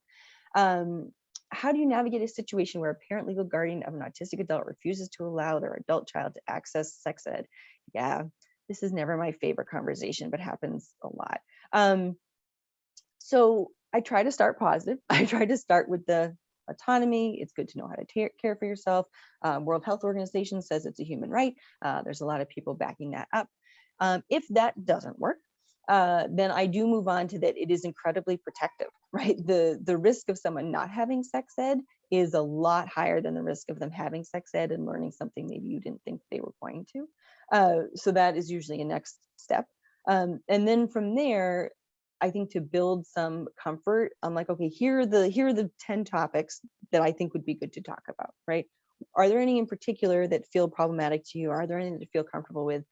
How do you navigate a situation where a parent legal guardian of an autistic adult refuses to allow their adult child to access sex ed? Yeah, this is never my favorite conversation, but happens a lot. So I try to start positive. I try to start with the autonomy. It's good to know how to care for yourself. World Health Organization says it's a human right. There's a lot of people backing that up. If that doesn't work, then I do move on to that it is incredibly protective, right? The risk of someone not having sex ed is a lot higher than the risk of them having sex ed and learning something maybe you didn't think they were going to. So that is usually a next step. And then from there, I think to build some comfort, I'm like, okay, here are the 10 topics that I think would be good to talk about, right? Are there any in particular that feel problematic to you? Are there any that you feel comfortable with?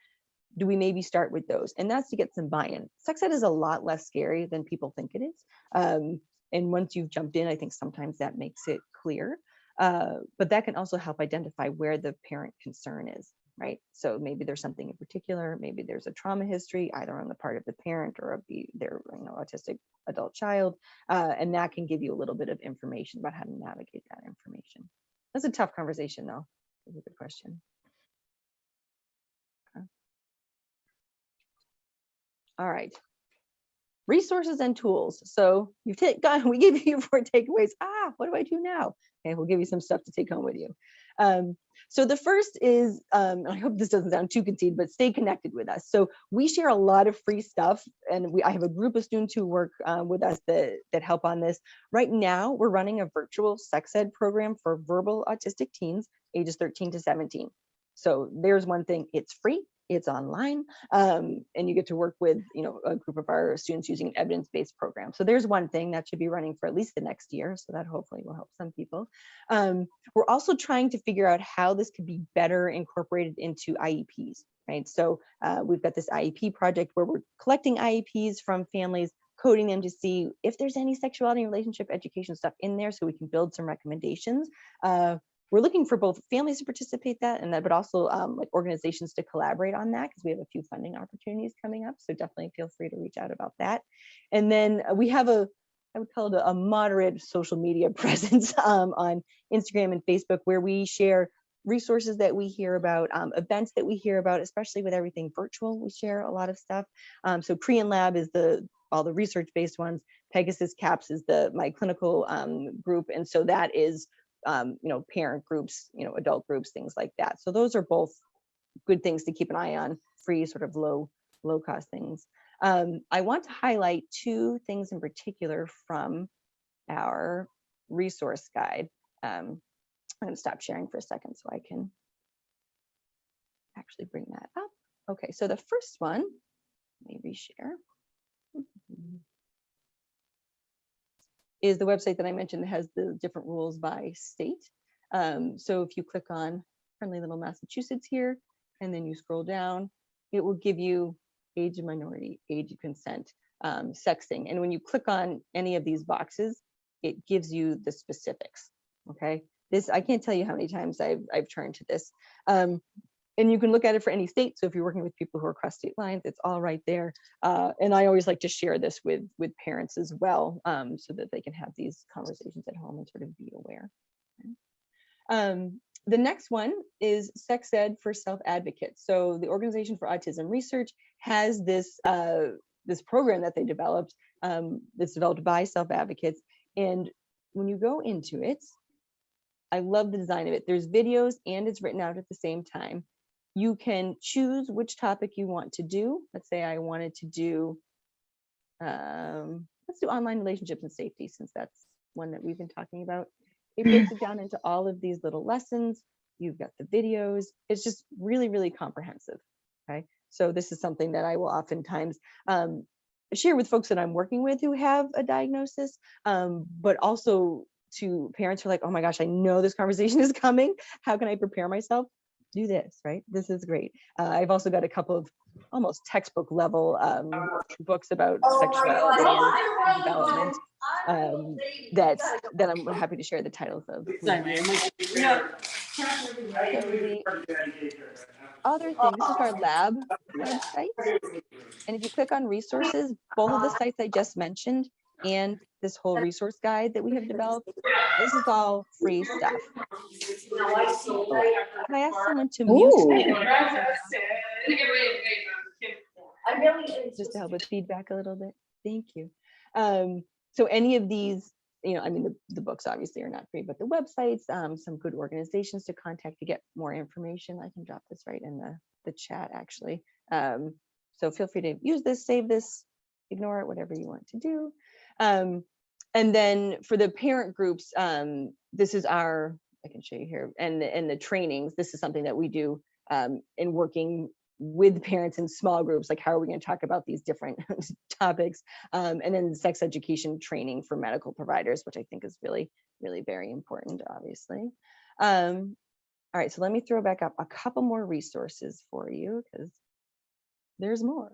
Do we maybe start with those? And that's to get some buy-in. Sex ed is a lot less scary than people think it is. And once you've jumped in, I think sometimes that makes it clear. But that can also help identify where the parent concern is, right? So maybe there's something in particular, maybe there's a trauma history, either on the part of the parent or of their autistic adult child. And that can give you a little bit of information about how to navigate that information. That's a tough conversation though. That's a good question. All right. Resources and tools. So we gave you 4 takeaways. What do I do now? Okay, we'll give you some stuff to take home with you. So the first is, I hope this doesn't sound too conceited, but stay connected with us. So we share a lot of free stuff, and I have a group of students who work with us that help on this. Right now, we're running a virtual sex ed program for verbal autistic teens, ages 13 to 17. So there's one thing, it's free. It's online, and you get to work with a group of our students using an evidence-based program. So there's one thing that should be running for at least the next year, so that hopefully will help some people. We're also trying to figure out how this could be better incorporated into IEPs, right? So we've got this IEP project where we're collecting IEPs from families, coding them to see if there's any sexuality and relationship education stuff in there so we can build some recommendations. We're looking for both families to participate but also like organizations to collaborate on that, because we have a few funding opportunities coming up. So definitely feel free to reach out about that. And then we have I would call it a moderate social media presence on Instagram and Facebook, where we share resources that we hear about, events that we hear about, especially with everything virtual. We share a lot of stuff. So Korean Lab is all the research-based ones. Pegasus CAPS is my clinical group. And so that is parent groups, adult groups, things like that. So those are both good things to keep an eye on, free, sort of low cost things. I want to highlight 2 things in particular from our resource guide. I'm going to stop sharing for a second so I can actually bring that up. Okay, so the first one, let me reshare. Is the website that I mentioned that has the different rules by state. So if you click on friendly little Massachusetts here, and then you scroll down, it will give you age of minority, age of consent, sexting. And when you click on any of these boxes, it gives you the specifics, okay? I can't tell you how many times I've turned to this. And you can look at it for any state. So if you're working with people who are across state lines, it's all right there. And I always like to share this with parents as well, so that they can have these conversations at home and sort of be aware. The next one is Sex Ed for Self-Advocates. So the Organization for Autism Research has this program that they developed, that's developed by self-advocates. And when you go into it, I love the design of it. There's videos and it's written out at the same time. You can choose which topic you want to do. Let's say I wanted to do, let's do online relationships and safety, since that's one that we've been talking about. It breaks it down into all of these little lessons. You've got the videos. It's just really, really comprehensive. Okay. So this is something that I will oftentimes share with folks that I'm working with who have a diagnosis, but also to parents who are like, oh my gosh, I know this conversation is coming. How can I prepare myself? Do this, right? This is great. I've also got a couple of almost textbook level books about sexuality and development that I'm happy to share the titles of. So the other thing, this is our lab website. And if you click on resources, both of the sites I just mentioned and this whole resource guide that we have developed, this is all free stuff. So can I ask someone to mute? Just to help with feedback a little bit. Thank you. So any of these, I mean, the books obviously are not free, but the websites, some good organizations to contact to get more information. I can drop this right in the chat actually. So feel free to use this, save this, ignore it, whatever you want to do. And then for the parent groups, this is I can show you here, and the trainings, this is something that we do in working with parents in small groups, like how are we going to talk about these different topics, and then the sex education training for medical providers, which I think is really, really very important, obviously. All right, so let me throw back up a couple more resources for you because there's more.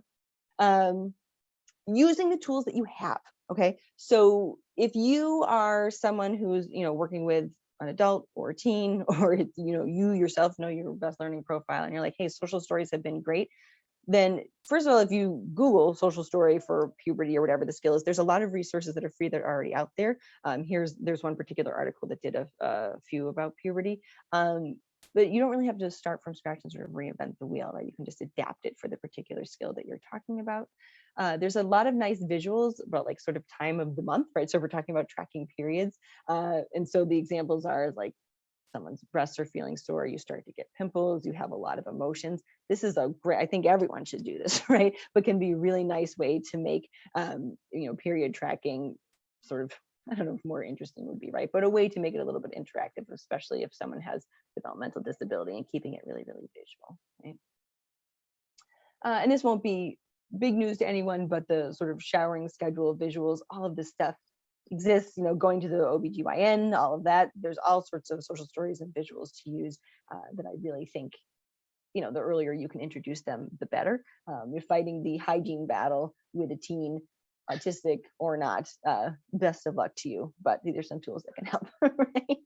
Using the tools that you have. Okay, so if you are someone who's working with an adult or a teen, or you yourself know your best learning profile, and you're like, hey, social stories have been great, then first of all, if you Google social story for puberty or whatever the skill is, there's a lot of resources that are free that are already out there. There's one particular article that did a few about puberty. But you don't really have to start from scratch and sort of reinvent the wheel, right? You can just adapt it for the particular skill that you're talking about. There's a lot of nice visuals about like sort of time of the month, right? So we're talking about tracking periods. And so the examples are like someone's breasts are feeling sore, you start to get pimples, you have a lot of emotions. This is a great, I think everyone should do this, right? But can be a really nice way to make, period tracking sort of, I don't know if more interesting would be right, but a way to make it a little bit interactive, especially if someone has developmental disability, and keeping it really, really visual, right? And this won't be big news to anyone, but the sort of showering schedule, visuals, all of this stuff exists, going to the OBGYN, all of that. There's all sorts of social stories and visuals to use that I really think, the earlier you can introduce them, the better. You're fighting the hygiene battle with a teen, autistic or not, best of luck to you, but these are some tools that can help, right?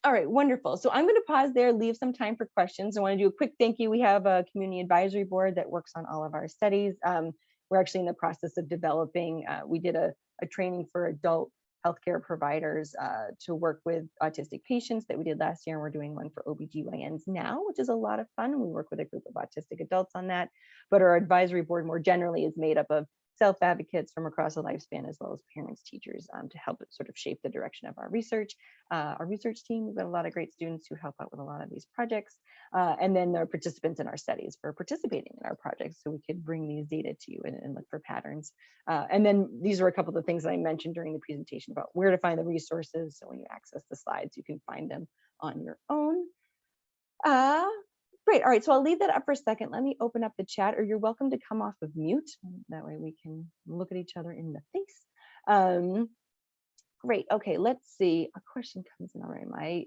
All right, wonderful. So I'm going to pause there, leave some time for questions. I want to do a quick thank you. We have a community advisory board that works on all of our studies. We're actually in the process of developing, we did a training for adult healthcare providers to work with autistic patients that we did last year, and we're doing one for OBGYNs now, which is a lot of fun. We work with a group of autistic adults on that. But our advisory board more generally is made up of self-advocates from across the lifespan, as well as parents, teachers, to help it sort of shape the direction of our research. Our research team, we've got a lot of great students who help out with a lot of these projects. And then there are participants in our studies for participating in our projects, so we could bring these data to you and look for patterns. And then these are a couple of the things that I mentioned during the presentation about where to find the resources. So when you access the slides, you can find them on your own. Great. All right, so I'll leave that up for a second. Let me open up the chat, or you're welcome to come off of mute. That way we can look at each other in the face. Great. Okay, let's see. A question comes in already. My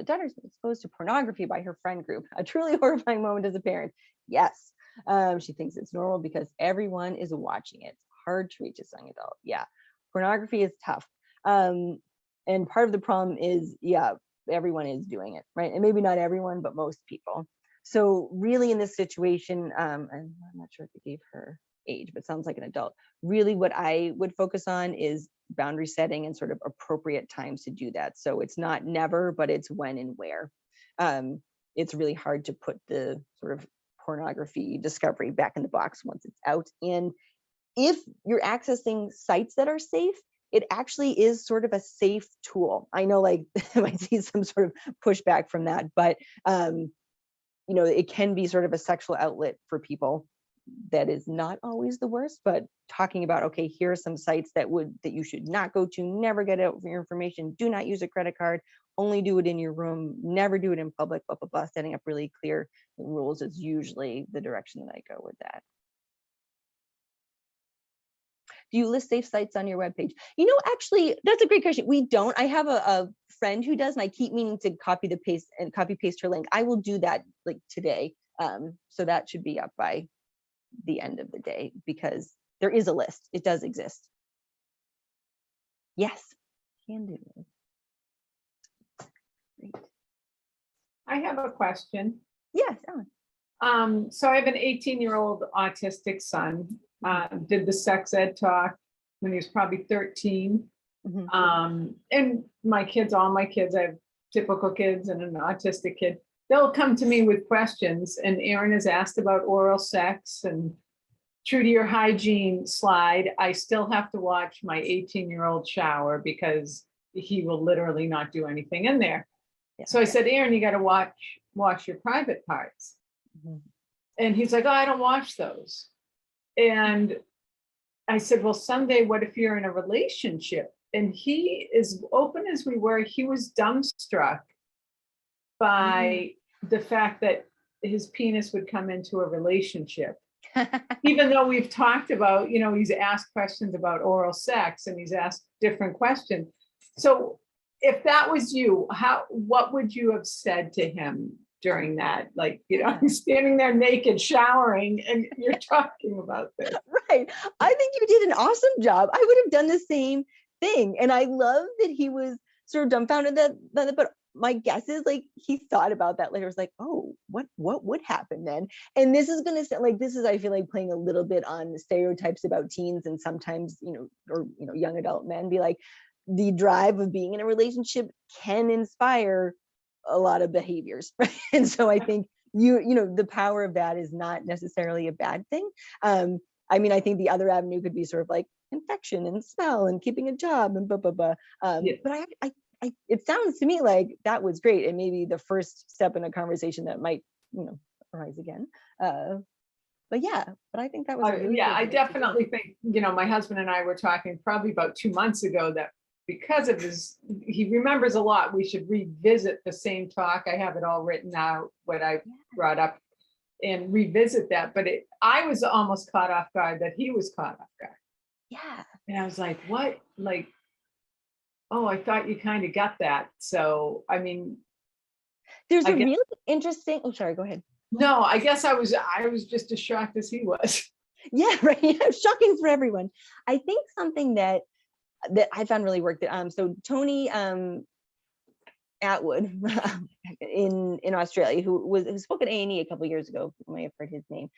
daughter's been exposed to pornography by her friend group. A truly horrifying moment as a parent. Yes. She thinks it's normal because everyone is watching it. It's hard to reach a young adult. Yeah. Pornography is tough. And part of the problem is, everyone is doing it, right? And maybe not everyone, but most people. So really in this situation, and I'm not sure if it gave her age, but sounds like an adult. Really what I would focus on is boundary setting and sort of appropriate times to do that. So it's not never, but it's when and where. It's really hard to put the sort of pornography discovery back in the box once it's out. And if you're accessing sites that are safe, it actually is sort of a safe tool. I know like I might see some sort of pushback from that, but it can be sort of a sexual outlet for people. That is not always the worst, but talking about, okay, here are some sites that you should not go to, never get out your information, do not use a credit card, only do it in your room, never do it in public, blah, blah, blah. Setting up really clear rules is usually the direction that I go with that. Do you list safe sites on your webpage? Actually, that's a great question. We don't. I have a friend who does, and I keep meaning to copy paste her link. I will do that like today. So that should be up by the end of the day, because there is a list. It does exist. Yes, can do it. Great. I have a question. Yes, Ellen. So I have an 18-year-old autistic son. Did the sex ed talk when he was probably 13. Mm-hmm. And all my kids, I have typical kids and an autistic kid. They'll come to me with questions, and Aaron has asked about oral sex and true to your hygiene slide, I still have to watch my 18-year-old shower because he will literally not do anything in there. Yeah. So I said, Aaron, you got to wash your private parts. Mhm. And he's like, oh, I don't wash those. And I said, well, someday, what if you're in a relationship? And he, as open as we were, he was dumbstruck by the fact that his penis would come into a relationship. Even though we've talked about, he's asked questions about oral sex and he's asked different questions. So if that was you, what would you have said to him during that? Like, he's standing there naked, showering, and you're talking about this. Right. I think you did an awesome job. I would have done the same thing. And I love that he was sort of dumbfounded but my guess is like he thought about that later. It was like, oh, what would happen then? And this is going to sound like I feel like playing a little bit on stereotypes about teens and sometimes, young adult men, be like, the drive of being in a relationship can inspire a lot of behaviors. Right? And so I think the power of that is not necessarily a bad thing. I mean, I think the other avenue could be sort of like infection and smell and keeping a job and blah, blah, blah. But it sounds to me like that was great. And maybe the first step in a conversation that might, arise again. But I think that was a really I definitely think, my husband and I were talking probably about 2 months ago that because of he remembers a lot, we should revisit the same talk. I have it all written out, what I brought up, and revisit that. But I was almost caught off guard that he was caught off guard. Yeah. And I was like, what? Like, oh, I thought you kind of got that. So, I mean, there's a really interesting, oh, sorry, go ahead. No, I guess I was just as shocked as he was. Yeah, right. Yeah, shocking for everyone. I think something that I found really worked. So Tony Atwood in Australia, who spoke at A&E a couple of years ago, you may have heard his name.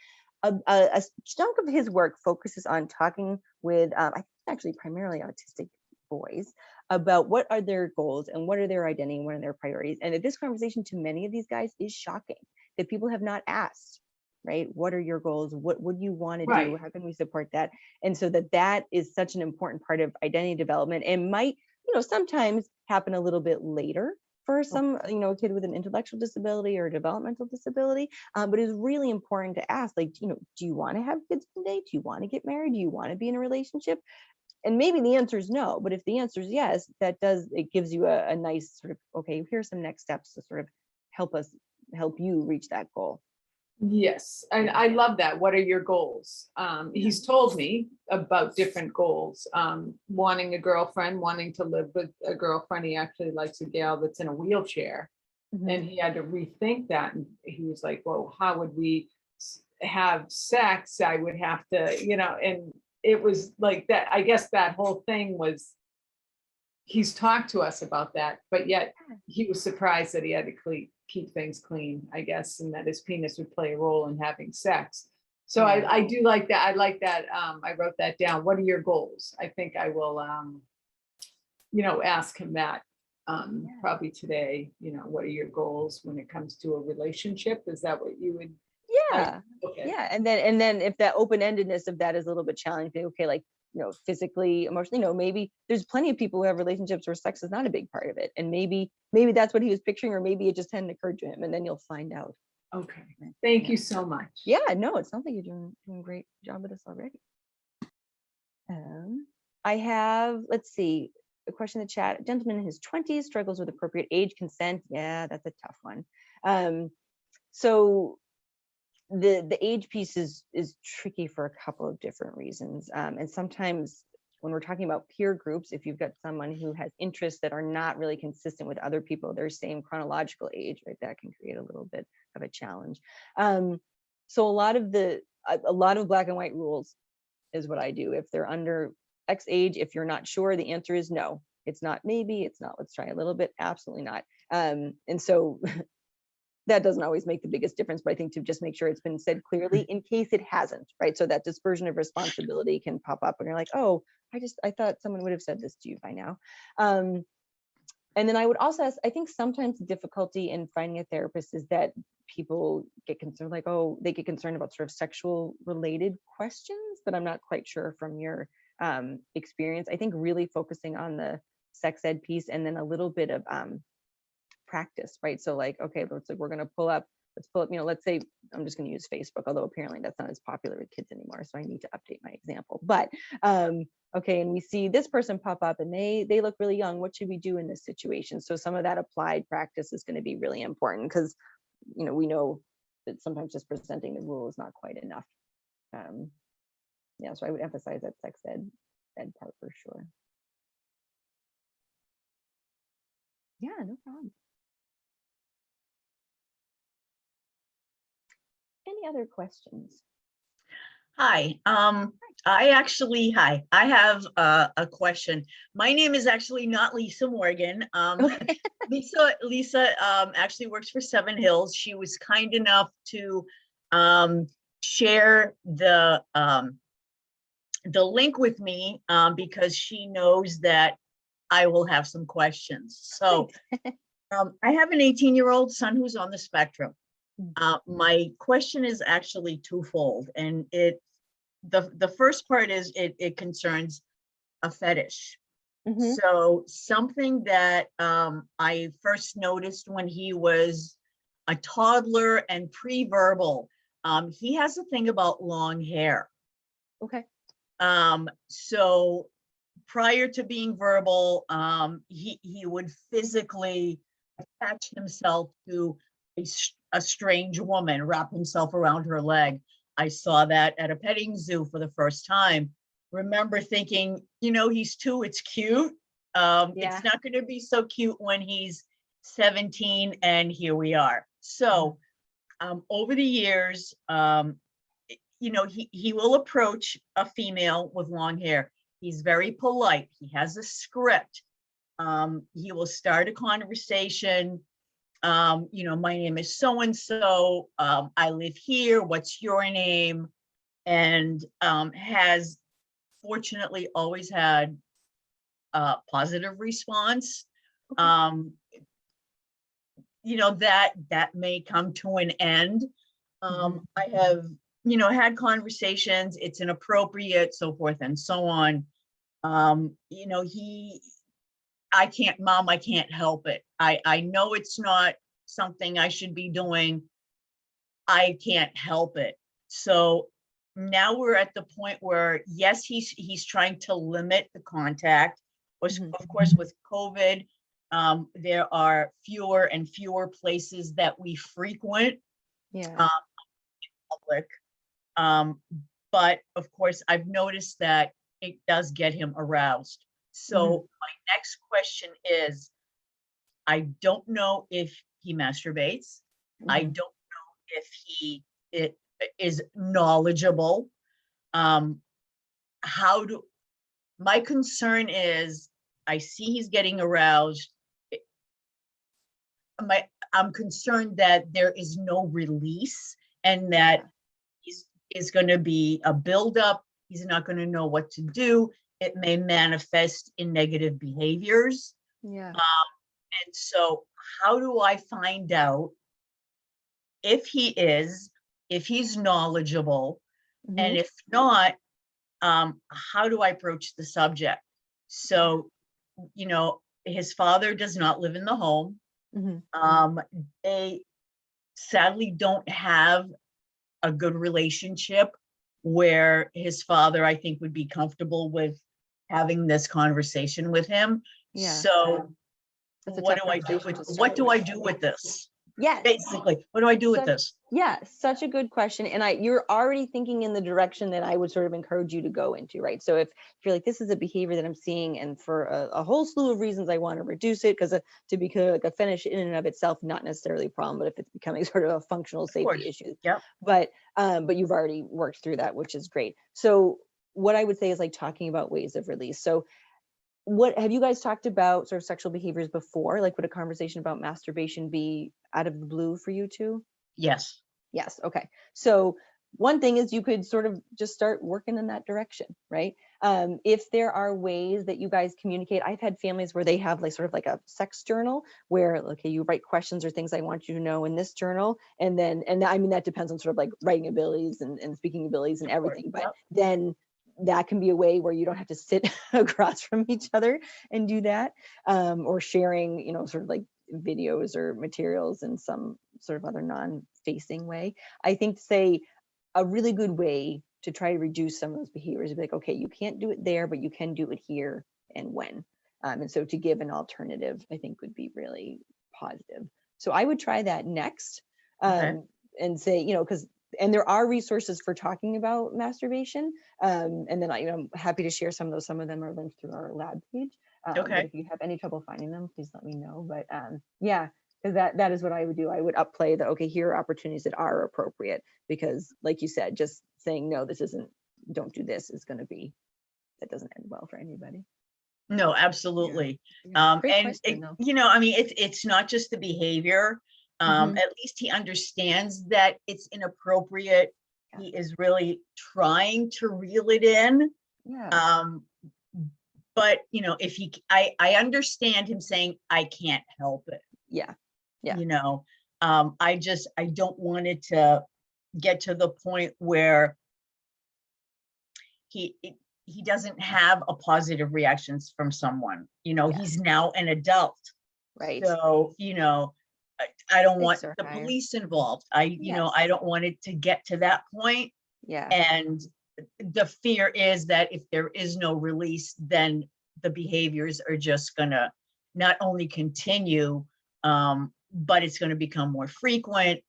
A chunk of his work focuses on talking with, I think actually primarily autistic boys, about what are their goals and what are their identity and what are their priorities. And this conversation to many of these guys is shocking that people have not asked, right? What are your goals? What would you want to do? How can we support that? And so that is such an important part of identity development and might, sometimes happen a little bit later for some, a kid with an intellectual disability or a developmental disability. But it's really important to ask, like, do you want to have kids one day? Do you want to get married? Do you want to be in a relationship? And maybe the answer is no, but if the answer is yes, it gives you a nice sort of, okay, here's some next steps to sort of help you reach that goal. Yes, and I love that. What are your goals? He's told me about different goals. Wanting a girlfriend, wanting to live with a girlfriend. He actually likes a gal that's in a wheelchair. Mm-hmm. And he had to rethink that. And he was like, well, how would we have sex? I would have to, and it was like that. I guess that whole thing was, he's talked to us about that, but yet he was surprised that he had to keep things clean, I guess, and that his penis would play a role in having sex. So I do like that. I like that. I wrote that down. What are your goals? I think I will, ask him that probably today. What are your goals when it comes to a relationship? Is that what you would? Yeah. Okay. Yeah. And then if that open-endedness of that is a little bit challenging, okay, like, physically, emotionally, maybe there's plenty of people who have relationships where sex is not a big part of it. And maybe that's what he was picturing, or maybe it just hadn't occurred to him, and then you'll find out. Okay. Thank you so much. Yeah, no, it sounds like you're doing a great job with this already. I have, let's see, a question in the chat. A gentleman in his 20s struggles with appropriate age consent. Yeah, that's a tough one. So the age piece is tricky for a couple of different reasons. And sometimes when we're talking about peer groups, if you've got someone who has interests that are not really consistent with other people their same chronological age, right, that can create a little bit of a challenge. So a lot of black and white rules is what I do. If they're under X age, if you're not sure, the answer is no. It's not maybe, it's not let's try a little bit, absolutely not. And so that doesn't always make the biggest difference, but I think to just make sure it's been said clearly in case it hasn't, right? So that dispersion of responsibility can pop up when you're like, oh, I thought someone would have said this to you by now. And then I would also ask, I think sometimes the difficulty in finding a therapist is that people get concerned, like, oh, they get concerned about sort of sexual related questions, but I'm not quite sure from your experience. I think really focusing on the sex ed piece and then a little bit of practice, right? So like, okay, let's like, let's pull up, let's say I'm just going to use Facebook, although apparently that's not as popular with kids anymore. So I need to update my example. But okay, and we see this person pop up and they look really young. What should we do in this situation? So some of that applied practice is going to be really important because, we know that sometimes just presenting the rule is not quite enough. Yeah, so I would emphasize that sex ed part for sure. Yeah, no problem. Any other questions? Hi, hi, I have a question. My name is actually not Lisa Morgan. Okay. Lisa actually works for Seven Hills. She was kind enough to share the link with me because she knows that I will have some questions. So I have an 18-year-old son who's on the spectrum. My question is actually twofold, and the first part is it concerns a fetish. Mhm. So something that I first noticed when he was a toddler and pre-verbal, he has a thing about long hair. Okay. So prior to being verbal, he would physically attach himself to a strange woman, wrap himself around her leg. I saw that at a petting zoo for the first time. Remember thinking, he's 2, it's cute. Yeah. It's not going to be so cute when he's 17, and here we are. So over the years, he will approach a female with long hair. He's very polite. He has a script. He will start a conversation. My name is so-and-so. I live here. What's your name? And has fortunately always had a positive response. Okay. That may come to an end. I have, had conversations, it's inappropriate, so forth and so on. I can't help it. I know it's not something I should be doing. I can't help it. So now we're at the point where, yes, he's trying to limit the contact. Of course, with COVID, there are fewer and fewer places that we frequent. Yeah. Public. But of course, I've noticed that it does get him aroused. So my next question is, I don't know if he masturbates. I don't know if he is knowledgeable. My concern is, I see he's getting aroused. I'm concerned that there is no release, and that is going to be a buildup. He's not going to know what to do. It may manifest in negative behaviors. Yeah. And so how do I find out if he's knowledgeable, and if not, how do I approach the subject? So, his father does not live in the home. They sadly don't have a good relationship where his father, I think, would be comfortable with having this conversation with him. Yeah. So That's a what tough do I do conversation with to what start do I with. do with this? Yes. Basically, what do I do with this? Yeah, such a good question. And you're already thinking in the direction that I would sort of encourage you to go into, right? So if you're like, this is a behavior that I'm seeing, and for a whole slew of reasons, I want to reduce it, because to become like a fetish in and of itself, not necessarily a problem, but if it's becoming sort of a functional safety issue. Yep. But you've already worked through that, which is great. So what I would say is like talking about ways of release. So what have you guys talked about sort of sexual behaviors before? Like, would a conversation about masturbation be out of the blue for you two? Yes. Yes. Okay. So one thing is you could sort of just start working in that direction, right? If there are ways that you guys communicate, I've had families where they have like sort of like a sex journal where, okay, you write questions or things I want you to know in this journal. And then, and I mean, that depends on sort of like writing abilities and speaking abilities and Of course, everything. But yep. then that can be a way where you don't have to sit across from each other and do that, or sharing, you know, sort of like videos or materials in some sort of other non-facing way. I think, say, a really good way to try to reduce some of those behaviors would be like, okay, you can't do it there, but you can do it here and when. And so to give an alternative, I think would be really positive. So I would try that next, Okay. and say, you know, because, and there are resources for talking about masturbation. And then I'm happy to share some of those. Some of them are linked through our lab page. But Okay. if you have any trouble finding them, please let me know. But yeah, because that is what I would do. I would upplay the, okay, here are opportunities that are appropriate, because like you said, just saying, no, this isn't, don't do this is going to be, that doesn't end well for anybody. No, absolutely. Yeah. Great And question, though. you know, I mean, it's not just the behavior. Mhm. At least he understands that it's inappropriate. Yeah. He is really trying to reel it in. Yeah. But you know, if I understand him saying, I can't help it. Yeah. Yeah. You know, I don't want it to get to the point where he doesn't have a positive reactions from someone. You know, Yeah. he's now an adult. Right. So, you know, I don't want Stakes are the higher. police involved. You know, Yes. I don't want it to get to that point. Yeah. And the fear is that if there is no release, then the behaviors are just gonna not only continue, but it's gonna become more frequent.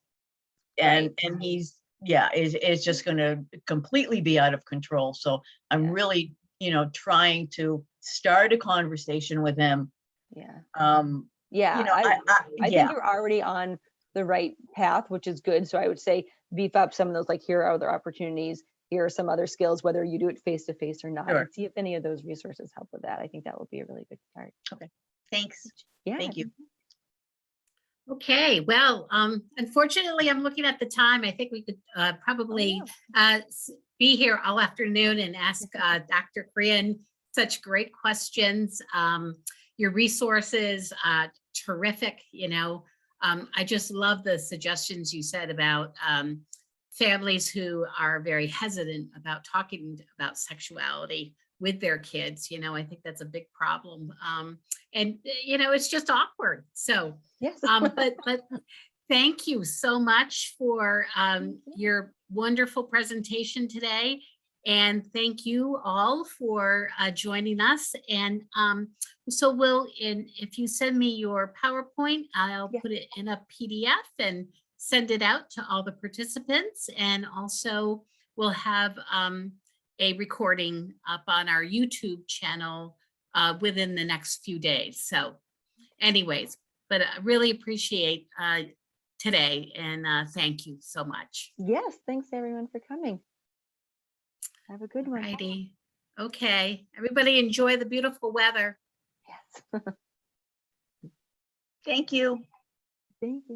And Right. he's, yeah, is just gonna completely be out of control. So I'm Yeah. really, you know, trying to start a conversation with him. Yeah. You know, I yeah, think you're already on the right path, which is good. So I would say beef up some of those, like, here are other opportunities, here are some other skills, whether you do it face to face or not, sure. and see if any of those resources help with that. I think that would be a really good start. Thanks. Yeah. Thank you. Okay, well, unfortunately, I'm looking at the time. I think we could probably be here all afternoon and ask Dr. Crehan such great questions. Your resources, terrific, you know. I just love the suggestions you said about families who are very hesitant about talking about sexuality with their kids. You know, I think that's a big problem. And, you know, it's just awkward. So, Yes. but thank you so much for your wonderful presentation today. And thank you all for joining us. And so if you send me your PowerPoint, I'll Yeah. put it in a PDF and send it out to all the participants. And also we'll have a recording up on our YouTube channel within the next few days. So anyways, but I really appreciate today, and thank you so much. Yes. Thanks everyone for coming. Have a good one. Righty. Okay. Everybody enjoy the beautiful weather. Yes. Thank you. Thank you.